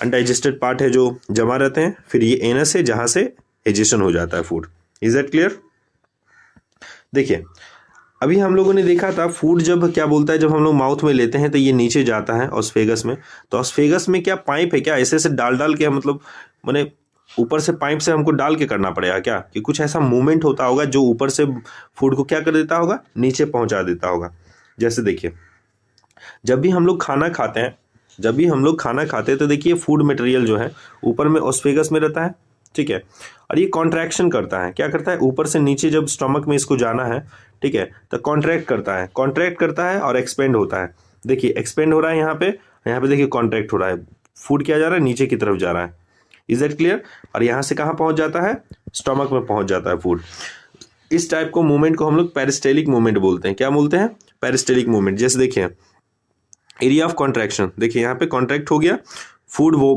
Speaker 1: अनडाइजेस्टेड पार्ट है जो जमा रहते हैं। फिर ये एनस है, जहाँ से एजेशन हो जाता है फूड। Is that clear? देखिए अभी हम लोगों ने देखा था फूड जब क्या बोलता है, जब हम लोग माउथ में लेते हैं तो ये नीचे जाता है ऑस्फेगस में। तो ऑस्फेगस में क्या पाइप है क्या, ऐसे ऐसे डाल डाल के, मतलब मैंने ऊपर से पाइप से हमको डाल के करना पड़ेगा क्या, कि कुछ ऐसा मूवमेंट होता होगा जो ऊपर से फूड को क्या कर देता होगा, नीचे पहुंचा देता होगा। जैसे देखिए जब भी हम लोग खाना खाते हैं, जब भी हम लोग खाना खाते हैं तो देखिए फूड मटेरियल जो है ऊपर में ऑस्फेगस में रहता है, ठीक है। और ये कॉन्ट्रैक्शन करता है, क्या करता है, ऊपर से नीचे जब स्टमक में इसको जाना है, ठीक है, तो कॉन्ट्रैक्ट करता है और एक्सपेंड होता है। देखिए एक्सपेंड हो रहा है यहाँ पे देखिए कॉन्ट्रैक्ट हो रहा है। फूड क्या जा रहा है, नीचे की तरफ जा रहा है। Is that clear? और यहाँ से कहाँ पहुंच जाता है, स्टमक में पहुंच जाता है फूड। इस टाइप को मूवमेंट को हम लोग पेरिस्टेलिक मूवमेंट बोलते हैं। क्या बोलते हैं, पेरिस्टेलिक मूवमेंट। जैसे देखिए एरिया ऑफ कॉन्ट्रैक्शन, देखिए यहाँ पे कॉन्ट्रैक्ट हो गया फूड, वो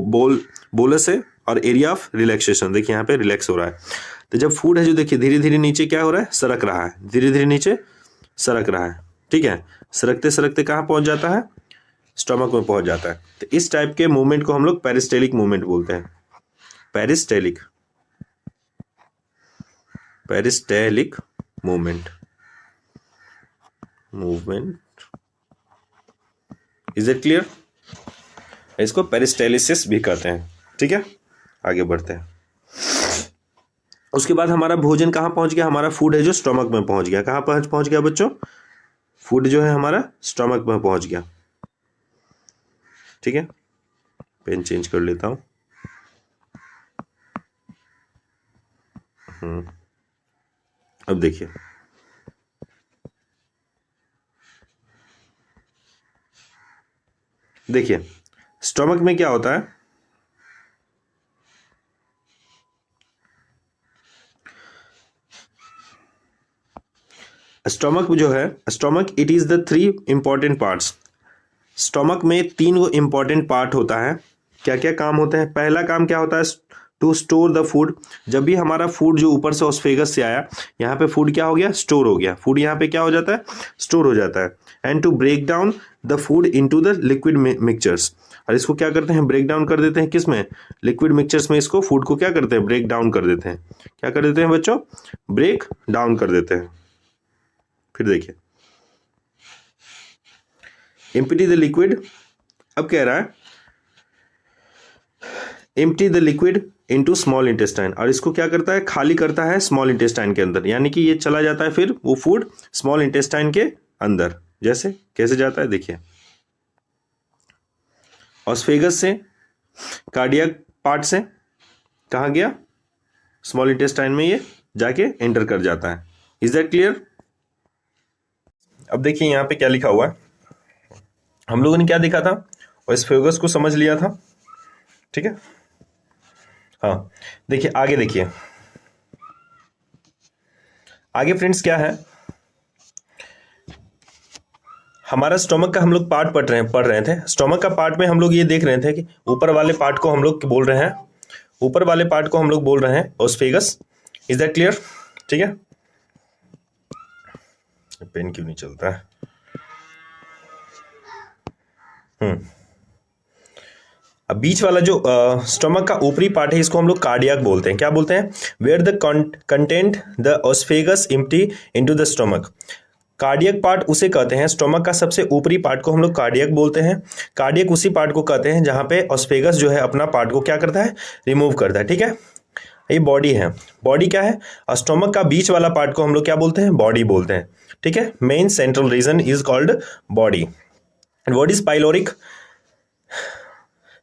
Speaker 1: बोलस है। और एरिया ऑफ रिलैक्सेशन, देखिए यहाँ पे रिलैक्स हो रहा है। तो जब फूड है जो देखिए धीरे धीरे नीचे क्या हो रहा है, सरक रहा है, धीरे धीरे नीचे सरक रहा है, ठीक है। सरकते सरकते कहाँ पहुंच जाता है, स्टमक में पहुंच जाता है। तो इस टाइप के मूवमेंट को हम लोग पेरिस्टेलिक मूवमेंट बोलते हैं। पेरिस्टेलिक मूवमेंट, इज इट क्लियर? इसको पेरिस्टेलिसिस भी कहते हैं, ठीक है। आगे बढ़ते हैं। उसके बाद हमारा भोजन कहाँ पहुंच गया, हमारा फूड है जो स्टमक में पहुंच गया। कहाँ पहुंच गया बच्चों, फूड जो है हमारा स्टमक में पहुंच गया, ठीक है। पेन चेंज कर लेता हूं। अब देखिए स्टमक में क्या होता है, स्टमक जो है, stomach it is the 3 important parts. Stomach में 3 वो इंपॉर्टेंट पार्ट होता है। क्या क्या काम होते हैं, पहला काम क्या होता है, टू स्टोर द फूड। जब भी हमारा फूड जो ऊपर से ऑस्फेगस से आया, यहाँ पे फूड क्या हो गया, स्टोर हो गया। फूड यहाँ पे क्या हो जाता है, स्टोर हो जाता है। And to break down the food into the liquid mixtures. और इसको क्या करते हैं, ब्रेक डाउन कर देते हैं, किस में, लिक्विड मिक्सचर्स में। इसको फूड को क्या करते हैं, ब्रेक डाउन कर देते हैं। क्या कर देते हैं बच्चों, ब्रेक डाउन कर देते हैं। फिर देखिए एम्प्टी द लिक्विड। अब कह रहा है empty the liquid into small intestine, और इसको क्या करता है, खाली करता है स्मॉल इंटेस्टाइन के अंदर, यानी कि ये चला जाता है फिर वो फूड स्मॉल इंटेस्टाइन के अंदर। जैसे कैसे जाता है देखिए, ऑस्फेगस से, कार्डियक पार्ट से कहाँ गया, स्मॉल इंटेस्टाइन में ये जाके एंटर कर जाता है। Is that clear? अब देखिए यहाँ पे क्या लिखा हुआ है, हम लोगों ने क्या देखा था, ऑस्फेगस को समझ लिया था, ठीक है। हाँ देखिए आगे, देखिए आगे फ्रेंड्स क्या है, हमारा स्टोमक का हम लोग पार्ट पढ़ रहे थे। स्टोमक का पार्ट में हम लोग ये देख रहे थे कि ऊपर वाले पार्ट को हम लोग बोल रहे हैं, ऊपर वाले पार्ट को हम लोग बोल रहे हैं ऑस्फेगस। Is that clear? ठीक है, पेन क्यों नहीं चलता है? अब बीच वाला जो स्टोमक का ऊपरी पार्ट है इसको हम लोग कार्डियक बोलते हैं। क्या बोलते हैं? Where the content the oesophagus empty into the stomach. Cardiac part उसे कहते हैं, स्टोमक का सबसे ऊपरी पार्ट को हम लोग कार्डियक बोलते हैं। कार्डियक उसी पार्ट को कहते हैं जहां पे ऑस्फेगस जो है अपना पार्ट को क्या करता है, रिमूव करता है। ठीक है, ये बॉडी है। बॉडी क्या है? स्टोमक का बीच वाला पार्ट को हम लोग क्या बोलते हैं, बॉडी बोलते हैं। ठीक है, main central region is called body. What is pyloric?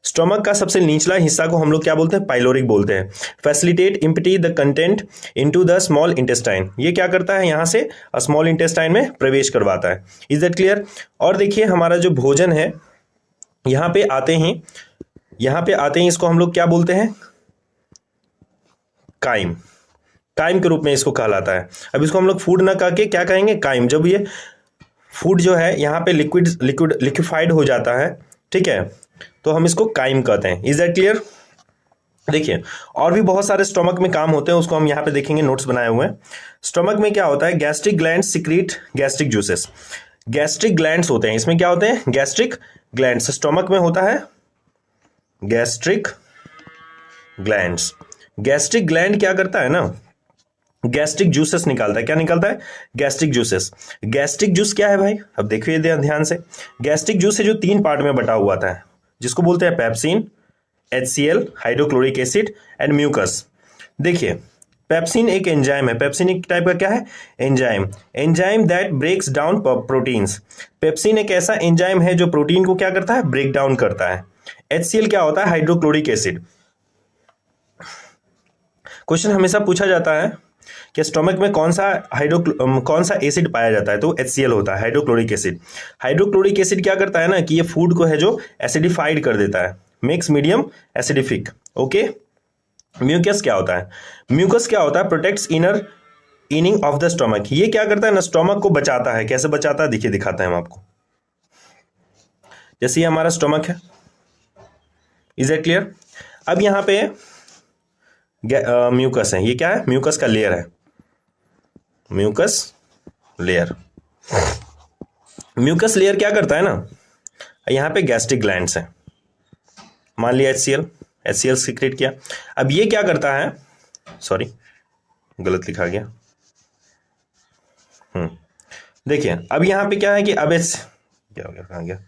Speaker 1: Stomach का सबसे निचला हिस्सा को हम लोग क्या बोलते हैं, पाइलोरिक बोलते हैं। Facilitate empty the content into the small intestine, ये क्या करता है, यहां से स्मॉल इंटेस्टाइन में प्रवेश करवाता है। Is that clear? और देखिए हमारा जो भोजन है यहां पे आते हैं इसको हम लोग क्या बोलते हैं, काइम। काइम के रूप में इसको कहलाता है। अब इसको हम लोग फूड ना कह के क्या कहेंगे, काइम। जब ये फूड जो है यहाँ पे लिक्विफाइड हो जाता है, ठीक है, तो हम इसको काइम कहते हैं। Is that clear? देखिए और भी बहुत सारे स्टोमक में काम होते हैं, उसको हम यहाँ पे देखेंगे, नोट्स बनाए हुए हैं। स्टोमक में क्या होता है, gastric glands secrete gastric juices. Gastric glands होते हैं, इसमें क्या होते हैं, गैस्ट्रिक ग्लैंड्स। स्टोमक में होता है गैस्ट्रिक ग्लैंड्स। गैस्ट्रिक ग्लैंड क्या करता है ना, गैस्ट्रिक जूसेस निकालता है। क्या निकालता है, गैस्ट्रिक जूसेस। गैस्ट्रिक जूस क्या है भाई, अब देखिए ध्यान से। गैस्ट्रिक जूस है जो 3 पार्ट में बटा हुआ था, जिसको बोलते हैं pepsin, HCl hydrochloric acid and mucus. देखिए पेप्सिन एक एंजाइम है। पेप्सिन एक टाइप का क्या है, enzyme that breaks down proteins. Pepsin एक ऐसा एंजाइम है जो प्रोटीन को क्या करता है, ब्रेक डाउन करता है। HCl क्या होता है, हाइड्रोक्लोरिक एसिड। क्वेश्चन हमेशा पूछा जाता है कि स्टोमक में कौन सा एसिड पाया जाता है, तो HCl होता है, हाइड्रोक्लोरिक एसिड। हाइड्रोक्लोरिक एसिड क्या करता है ना कि ये फूड को है जो एसिडिफाइड कर देता है, मेक्स मीडियम एसिडिफिक। ओके, म्यूकस क्या होता है, म्यूकस क्या होता है, protects inner lining of the stomach. ये क्या करता है ना, स्टोमक को बचाता है। कैसे बचाता है, देखिए दिखाते हैं हम आपको। जैसे ये हमारा स्टोमक है, इज इट क्लियर? अब यहां पे म्यूकस है, ये क्या है, म्यूकस का लेयर है, म्यूकस लेयर। म्यूकस लेयर क्या करता है ना, यहां पे गैस्ट्रिक ग्लैंड्स है, मान लिया HCl सीक्रेट किया। अब ये क्या करता है, सॉरी गलत लिखा गया। देखिए अब यहां पे क्या है कि अब क्या हो गया, कहां गया,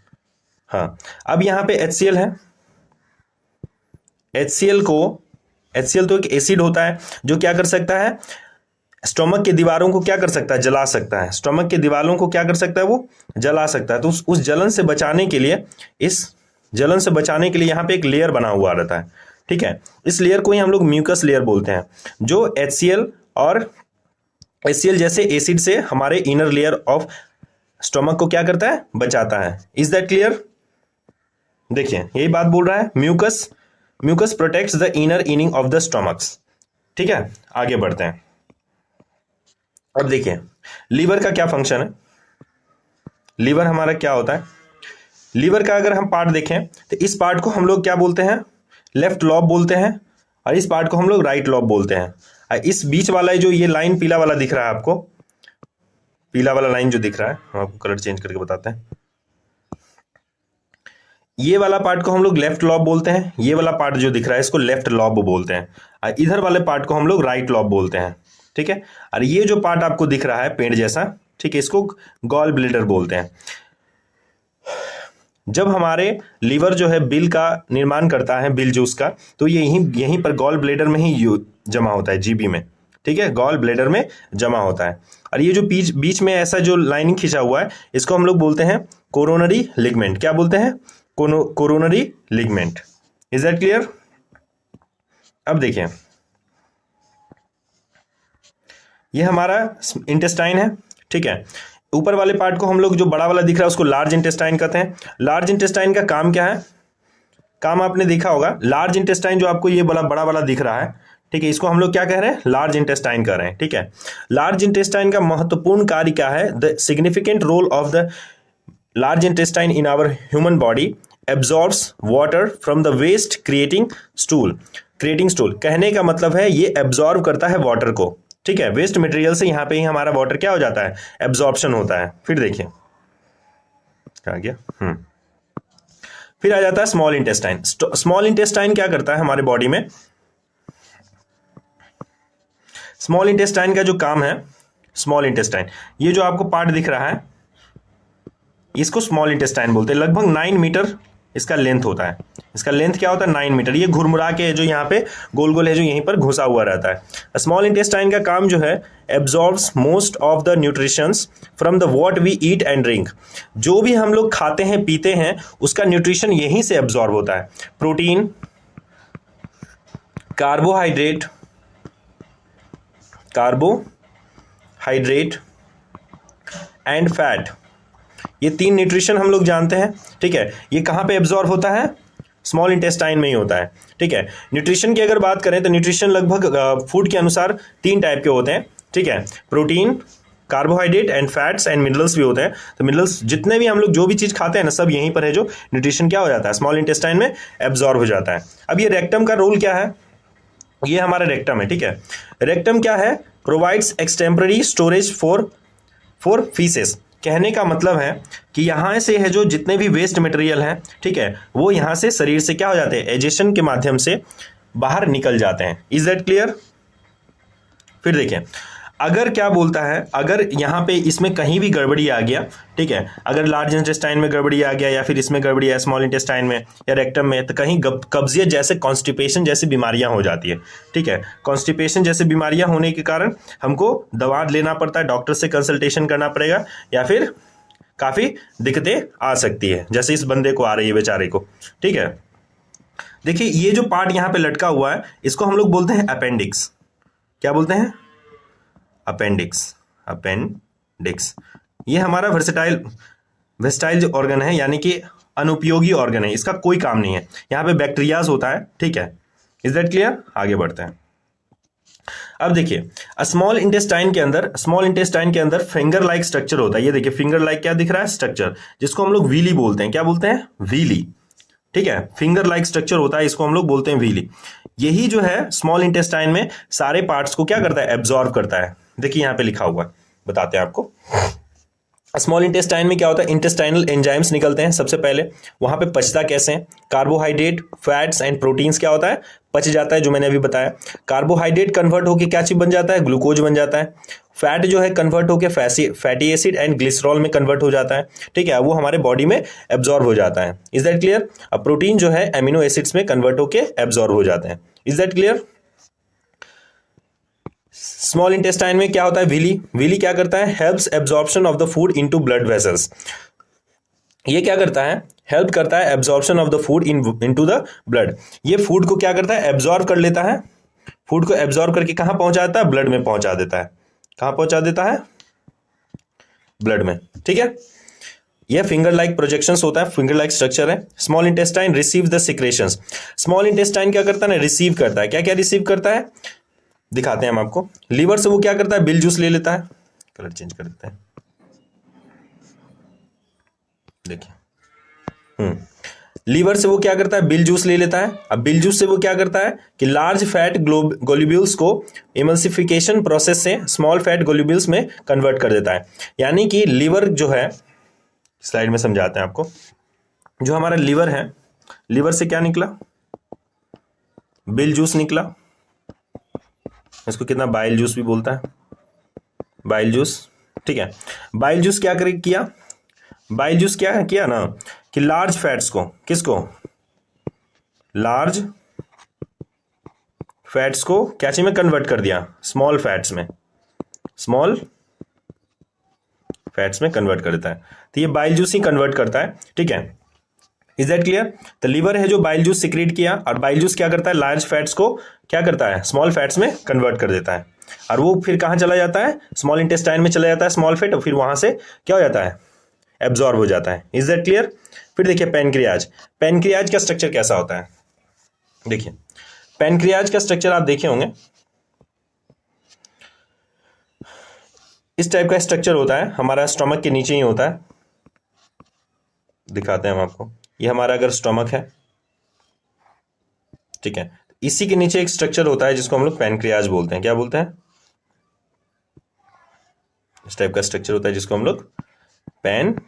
Speaker 1: हाँ अब यहां पे HCl है। HCl तो एक एसिड होता है जो क्या कर सकता है, स्टोमक के दीवारों को क्या कर सकता है, जला सकता है। स्टोमक के दीवारों को क्या कर सकता है, वो जला सकता है। तो उस जलन से बचाने के लिए, इस जलन से बचाने के लिए यहाँ पे एक लेयर बना हुआ रहता है। ठीक है, इस लेयर को ही हम लोग म्यूकस लेयर बोलते हैं, जो HCl और HCl जैसे एसिड से हमारे इनर लेयर ऑफ स्टोमक को क्या करता है, बचाता है। Is that clear? देखिए यही बात बोल रहा है, mucus protects the inner lining of the stomachs. ठीक है, आगे बढ़ते हैं। अब देखिए लीवर का क्या फंक्शन है, लीवर हमारा क्या होता है। लीवर का अगर हम पार्ट देखें तो इस पार्ट को हम लोग क्या बोलते हैं, लेफ्ट लॉब बोलते हैं, और इस पार्ट को हम लोग राइट लॉब बोलते हैं। और इस बीच वाला जो ये लाइन पीला वाला दिख रहा है आपको, पीला वाला लाइन जो दिख रहा है, हम आपको कलर चेंज करके बताते हैं। ये वाला पार्ट को हम लोग लेफ्ट लॉब बोलते हैं, ये वाला पार्ट जो दिख रहा है इसको लेफ्ट लॉब बोलते हैं, और इधर वाले पार्ट को हम लोग राइट लॉब बोलते हैं। ठीक है, और ये जो पार्ट आपको दिख रहा है पेड़ जैसा, ठीक है, इसको गॉल ब्लैडर बोलते हैं। जब हमारे लीवर जो है बिल का निर्माण करता है, बिल जूस का, तो ये यहीं पर गॉल ब्लेडर में ही जमा होता है, जीबी में, ठीक है, गॉल ब्लेडर में जमा होता है। और ये जो बीच बीच में ऐसा जो लाइनिंग खिंचा हुआ है, इसको हम लोग बोलते हैं कोरोनरी लिगमेंट। क्या बोलते हैं? Coronary ligament. Is that clear? अब देखिए, ये हमारा इंटेस्टाइन है, ठीक है। ऊपर वाले पार्ट को हम लोग, जो बड़ा वाला दिख रहा है, उसको लार्ज इंटेस्टाइन कहते हैं। लार्ज इंटेस्टाइन का काम क्या है? काम आपने देखा होगा, लार्ज इंटेस्टाइन जो आपको ये बड़ा वाला दिख रहा है, ठीक है, इसको हम लोग क्या कह रहे हैं? लार्ज इंटेस्टाइन कह रहे हैं, ठीक है। लार्ज इंटेस्टाइन का महत्वपूर्ण कार्य क्या है? The significant role of the large intestine in our human body absorbs water from the waste creating stool. कहने का मतलब है ये एब्जॉर्ब करता है वाटर को, ठीक है। वेस्ट मटेरियल से यहाँ पे ही हमारा वाटर क्या हो जाता है? एब्जॉर्प्शन होता है। फिर देखिए क्या गया, फिर आ जाता है स्मॉल इंटेस्टाइन। स्मॉल इंटेस्टाइन क्या करता है हमारे बॉडी में? स्मॉल इंटेस्टाइन का जो काम है, स्मॉल इंटेस्टाइन, ये जो आपको पार्ट दिख रहा है, इसको स्मॉल इंटेस्टाइन बोलते हैं। लगभग 9 मीटर इसका लेंथ होता है। इसका लेंथ क्या होता है? 9 मीटर। ये घुरमुरा के जो यहाँ पे गोल गोल है, जो यहीं पर घुसा हुआ रहता है। स्मॉल इंटेस्टाइन का काम जो है, absorbs most of the nutritions from the what we eat and drink. जो भी हम लोग खाते हैं पीते हैं, उसका न्यूट्रिशन यहीं से एब्जॉर्ब होता है। प्रोटीन, कार्बोहाइड्रेट एंड फैट, ये 3 न्यूट्रिशन हम लोग जानते हैं, ठीक है। ये कहाँ पे एब्जॉर्ब होता है? स्मॉल इंटेस्टाइन में ही होता है, ठीक है। न्यूट्रिशन की अगर बात करें तो न्यूट्रिशन लगभग फूड के अनुसार 3 टाइप के होते हैं, ठीक है। Protein, carbohydrate and fats and minerals भी होते हैं। तो मिनरल्स जितने भी हम लोग जो भी चीज़ खाते हैं ना, सब यहीं पर है, जो न्यूट्रिशन क्या हो जाता है? स्मॉल इंटेस्टाइन में एब्जॉर्ब हो जाता है। अब ये रेक्टम का रोल क्या है? ये हमारा रेक्टम है, ठीक है। रेक्टम क्या है? Provides extemporary storage for faeces. कहने का मतलब है कि यहाँ से है जो जितने भी वेस्ट मटेरियल हैं, ठीक है, वो यहाँ से शरीर से क्या हो जाते हैं? एजेशन के माध्यम से बाहर निकल जाते हैं। Is that clear? फिर देखिए, अगर क्या बोलता है, अगर यहाँ पे इसमें कहीं भी गड़बड़ी आ गया, ठीक है, अगर लार्ज इंटेस्टाइन में गड़बड़ी आ गया, या फिर इसमें गड़बड़ी है स्मॉल इंटेस्टाइन में या रेक्टम में, तो कहीं कब्जियत जैसे कॉन्स्टिपेशन जैसी बीमारियां हो जाती है, ठीक है। कॉन्स्टिपेशन जैसी बीमारियां होने के कारण हमको दवा लेना पड़ता है, डॉक्टर से कंसल्टेशन करना पड़ेगा, या फिर काफ़ी दिक्कतें आ सकती है, जैसे इस बंदे को आ रही है बेचारे को, ठीक है। देखिए, ये जो पार्ट यहाँ पे लटका हुआ है, इसको हम लोग बोलते हैं अपेंडिक्स। क्या बोलते हैं? अपेंडिक्स। ये हमारा वेस्टाइल जो ऑर्गन है, यानी कि अनुपयोगी ऑर्गन है, इसका कोई काम नहीं है। यहाँ पे बैक्टीरियाज होता है, ठीक है। Is that clear? आगे बढ़ते हैं। अब देखिए, स्मॉल इंटेस्टाइन के अंदर फिंगर लाइक स्ट्रक्चर होता है। ये देखिए, फिंगर लाइक क्या दिख रहा है? स्ट्रक्चर, जिसको हम लोग व्हीली बोलते हैं। क्या बोलते हैं? व्हीली, ठीक है। फिंगर लाइक स्ट्रक्चर होता है, इसको हम लोग बोलते हैं व्हीली। यही जो है स्मॉल इंटेस्टाइन में सारे पार्ट्स को क्या करता है? एब्जॉर्ब करता है। देखिए यहाँ पे लिखा हुआ है, बताते हैं आपको। स्मॉल इंटेस्टाइन में क्या होता है? इंटेस्टाइनल एंजाइम्स निकलते हैं सबसे पहले। वहां पे पचता कैसे है? कार्बोहाइड्रेट, फैट्स एंड प्रोटीन्स क्या होता है? पच जाता है, जो मैंने अभी बताया। कार्बोहाइड्रेट कन्वर्ट होकर क्या चीज बन जाता है? ग्लूकोज बन जाता है। फैट जो है कन्वर्ट होकर फैटी एसिड एंड ग्लिसरॉल में कन्वर्ट हो जाता है, ठीक है, वो हमारे बॉडी में एब्जॉर्ब हो जाता है। Is that clear? अब प्रोटीन जो है एमिनो एसिड्स में कन्वर्ट होकर एब्जॉर्ब हो जाते हैं। Is that clear? Small intestine में क्या होता है? व्हीली क्या करता है? Helps absorption of the food into blood vessels. ये क्या करता है? हेल्प करता है absorption of the food into the blood. ये फूड को क्या करता है? एब्जॉर्ब कर लेता है। फूड को एब्जॉर्ब करके कहां पहुंचाता है? ब्लड में पहुंचा देता है। कहां पहुंचा देता है? ब्लड में, ठीक है। यह फिंगर लाइक प्रोजेक्शंस होता है, फिंगर लाइक स्ट्रक्चर है। Small intestine receive the secretions. Small intestine क्या करता है ना? रिसीव करता है। क्या क्या रिसीव करता है? दिखाते हैं हम आपको। लीवर से वो क्या करता है? बिल जूस ले लेता है। कलर चेंज कर देते हैं, देखिए। लीवर से वो क्या करता है? बिल जूस ले लेता है। अब बिल जूस से वो क्या करता है कि लार्ज फैट ग्लोब्यूल्स को इमल्सिफिकेशन प्रोसेस से स्मॉल फैट ग्लोब्यूल्स में कन्वर्ट कर देता है। यानी कि लीवर जो है, स्लाइड में समझाते हैं आपको। जो हमारा लीवर है, लीवर से क्या निकला? बिल जूस निकला। इसको कितना बाइल जूस भी बोलता है, बाइल जूस, ठीक है। बाइल जूस क्या किया? बाइल जूस क्या है किया ना कि लार्ज फैट्स को, किसको, लार्ज फैट्स को क्या चीज में कन्वर्ट कर दिया, स्मॉल फैट्स में, स्मॉल फैट्स में कन्वर्ट कर देता है। तो ये बाइल जूस ही कन्वर्ट करता है, ठीक है। Is that clear? तो लीवर है जो बाइल जूस सिक्रीट किया, और बाइल जूस क्या करता है, लार्ज फैट्स को क्या करता है, स्मॉल फैट्स में कन्वर्ट कर देता है, और वो फिर कहाँ चला जाता है, स्मॉल इंटेस्टाइन में चला जाता है स्मॉल फैट, और फिर वहां से क्या हो जाता है, एब्जॉर्ब हो जाता है। Is that clear? फिर देखिए पैनक्रियाज, पैनक्रियाज का स्ट्रक्चर कैसा होता है, देखिए पैनक्रियाज का स्ट्रक्चर आप देखे होंगे, इस टाइप का स्ट्रक्चर होता है, हमारा स्टमक के नीचे ही होता है, दिखाते हैं हम आपको, ये हमारा अगर स्टमक है, ठीक है, इसी के नीचे एक स्ट्रक्चर होता है जिसको हम लोग पैनक्रियाज बोलते हैं, क्या बोलते हैं, इस टाइप का स्ट्रक्चर होता है जिसको हम लोग पैनक्रियाज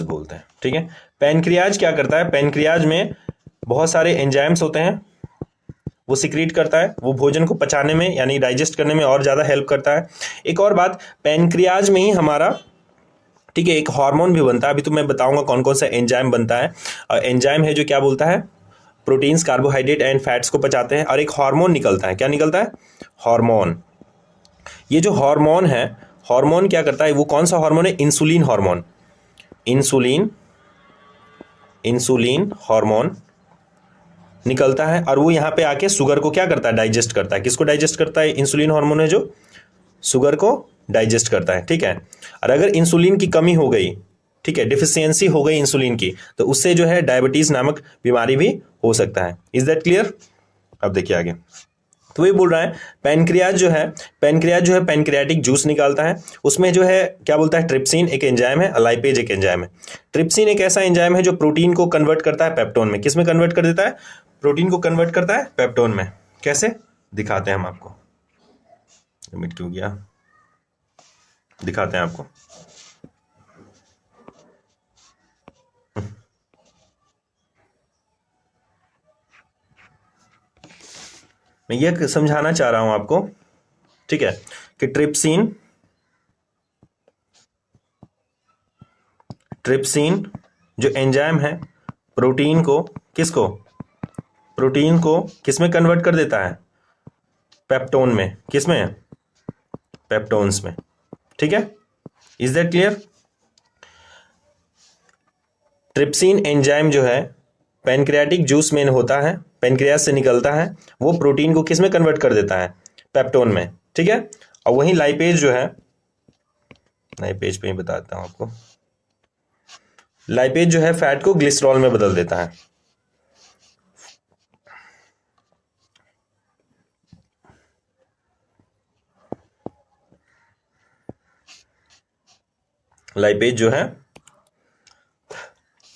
Speaker 1: बोलते हैं, ठीक है। पैनक्रियाज क्या करता है, पैनक्रियाज में बहुत सारे एंजाइम्स होते हैं, वो सिक्रीट करता है, वो भोजन को पचाने में यानी डाइजेस्ट करने में और ज़्यादा हेल्प करता है। एक और बात, पैनक्रियाज में ही हमारा, ठीक है, एक हार्मोन भी बनता है, अभी तो मैं बताऊंगा कौन कौन सा एंजाइम बनता है। और एंजाइम है जो क्या बोलता है, प्रोटीन्स, कार्बोहाइड्रेट एंड फैट्स को पचाते हैं, और एक हार्मोन निकलता है, क्या निकलता है, हार्मोन। ये जो हार्मोन है, हार्मोन क्या करता है, वो कौन सा हार्मोन है, इंसुलिन हार्मोन, इंसुलिन हार्मोन निकलता है, और वो यहाँ पे आके शुगर को क्या करता है, डाइजेस्ट करता है। किसको डाइजेस्ट करता है, इंसुलिन हार्मोन है जो शुगर को डाइजेस्ट करता है, ठीक है। और अगर इंसुलिन की कमी हो गई, ठीक है, डिफिशियंसी हो गई इंसुलिन की, तो उससे जो है डायबिटीज नामक बीमारी भी हो सकता है। Is that clear? अब देखिए आगे, तो ये बोल रहा है पैनक्रियाज जो है पैनक्रियाटिक जूस निकालता है, उसमें जो है क्या बोलता है, ट्रिप्सिन एक एंजाइम है, लाइपेज एक एंजाइम है। ट्रिप्सिन एक ऐसा एंजाइम है जो प्रोटीन को कन्वर्ट करता है पेप्टोन में, किस में कन्वर्ट कर देता है, प्रोटीन को कन्वर्ट करता है पेप्टोन में। कैसे, दिखाते हैं हम आपको, लिमिट क्यों गया, दिखाते हैं आपको। मैं ये समझाना चाह रहा हूं आपको, ठीक है, कि ट्रिप्सिन जो एंजाइम है प्रोटीन को किस में कन्वर्ट कर देता है, पेप्टोन में, किस में, पेप्टोन्स में, ठीक है। Is that clear? Trypsin enzyme जो है पैनक्रियाटिक जूस में होता है, पैनक्रियाज से निकलता है, वो प्रोटीन को किस में कन्वर्ट कर देता है, पेप्टोन में, ठीक है। और वहीं लाइपेज जो है, लाइपेज पे ही बताता हूं आपको, लाइपेज जो है फैट को ग्लिसरॉल में बदल देता है। लाइपेज जो है,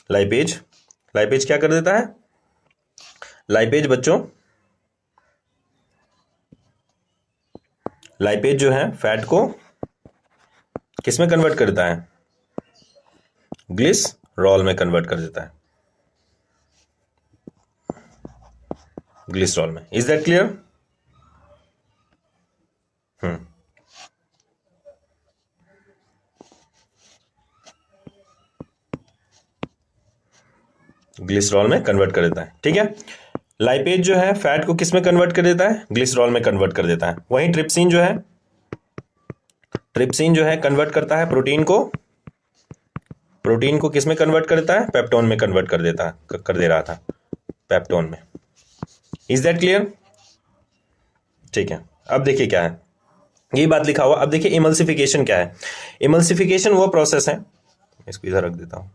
Speaker 1: लाइपेज क्या कर देता है, लाइपेज बच्चों, लाइपेज जो है फैट को किस में कन्वर्ट कर देता है, ग्लिसरॉल में कन्वर्ट कर देता है, ग्लिसरॉल में। Is that clear? ग्लिसरॉल में कन्वर्ट कर देता है, ठीक है। लाइपेज जो है फैट को किस में कन्वर्ट कर देता है, ग्लिसरॉल में कन्वर्ट कर देता है। वहीं ट्रिप्सिन जो है कन्वर्ट करता है प्रोटीन को किस में कन्वर्ट कर देता है, पेप्टोन में कन्वर्ट कर दे रहा था, पेप्टोन में। Is that clear? ठीक है, अब देखिए क्या है, ये बात लिखा हुआ। अब देखिए इमल्सिफिकेशन क्या है। इमल्सिफिकेशन वो प्रोसेस है, इसको इधर रख देता हूं,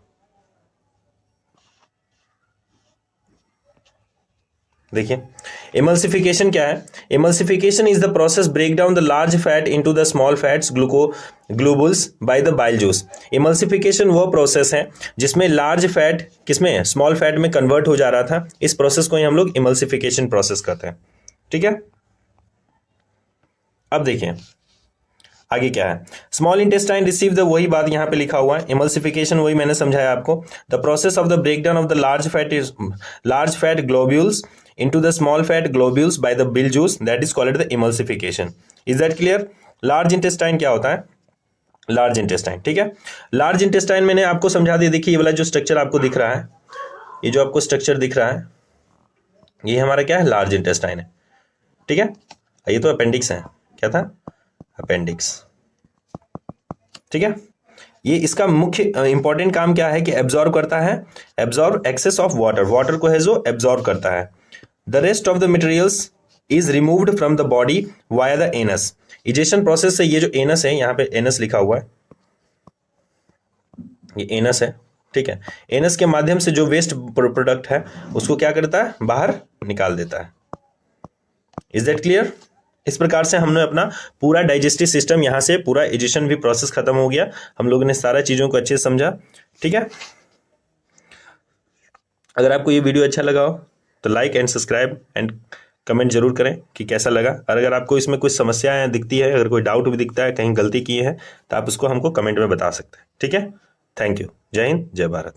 Speaker 1: देखिए इमल्सिफिकेशन क्या है। Emulsification is the process break down the large fat into the small fats globules by the bile juice. Emulsification वो प्रोसेस है जिसमें लार्ज फैट किसमें, स्मॉल फैट में कन्वर्ट हो जा रहा था। इस प्रोसेस को ही हम लोग इमल्सिफिकेशन प्रोसेस कहते हैं, ठीक है। अब देखिए आगे क्या है, स्मॉल इंटेस्टाइन रिसीव द, वही बात यहां पे लिखा हुआ है, इमल्सिफिकेशन वही मैंने समझाया आपको। The process of the breakdown of the large fat globules into the small fat globules by the bile juice, that is called the emulsification. Is that clear? Large intestine क्या होता है, लार्ज इंटेस्टाइन, ठीक है। Large intestine मैंने आपको समझा दिया। देखिए ये वाला जो स्ट्रक्चर आपको दिख रहा है, ये जो आपको स्ट्रक्चर दिख रहा है, ये हमारा क्या है, लार्ज इंटेस्टाइन है, ठीक है। ये तो अपेंडिक्स है, क्या था, अपेंडिक्स, ठीक है। ये इसका मुख्य इंपॉर्टेंट काम क्या है कि एब्जॉर्ब करता है, absorb excess of water, water को है जो एब्जॉर्ब करता है। The rest of the materials is removed from the body via the anus. Egestion process से ये जो एनस है, यहाँ पे एनस लिखा हुआ है, ये एनस है, ठीक है। एनस के माध्यम से जो वेस्ट प्रोडक्ट है उसको क्या करता है, बाहर निकाल देता है। Is that clear? इस प्रकार से हमने अपना पूरा डाइजेस्टिव सिस्टम, यहाँ से पूरा इजेशन भी प्रोसेस खत्म हो गया। हम लोगों ने सारा चीज़ों को अच्छे से समझा, ठीक है। अगर आपको ये वीडियो अच्छा लगा हो तो like and subscribe and comment जरूर करें कि कैसा लगा। और अगर आपको इसमें कुछ समस्याएं दिखती है, अगर कोई डाउट भी दिखता है, कहीं गलती की है, तो आप उसको हमको कमेंट में बता सकते हैं, ठीक है। Thank you. जय हिंद, जय भारत।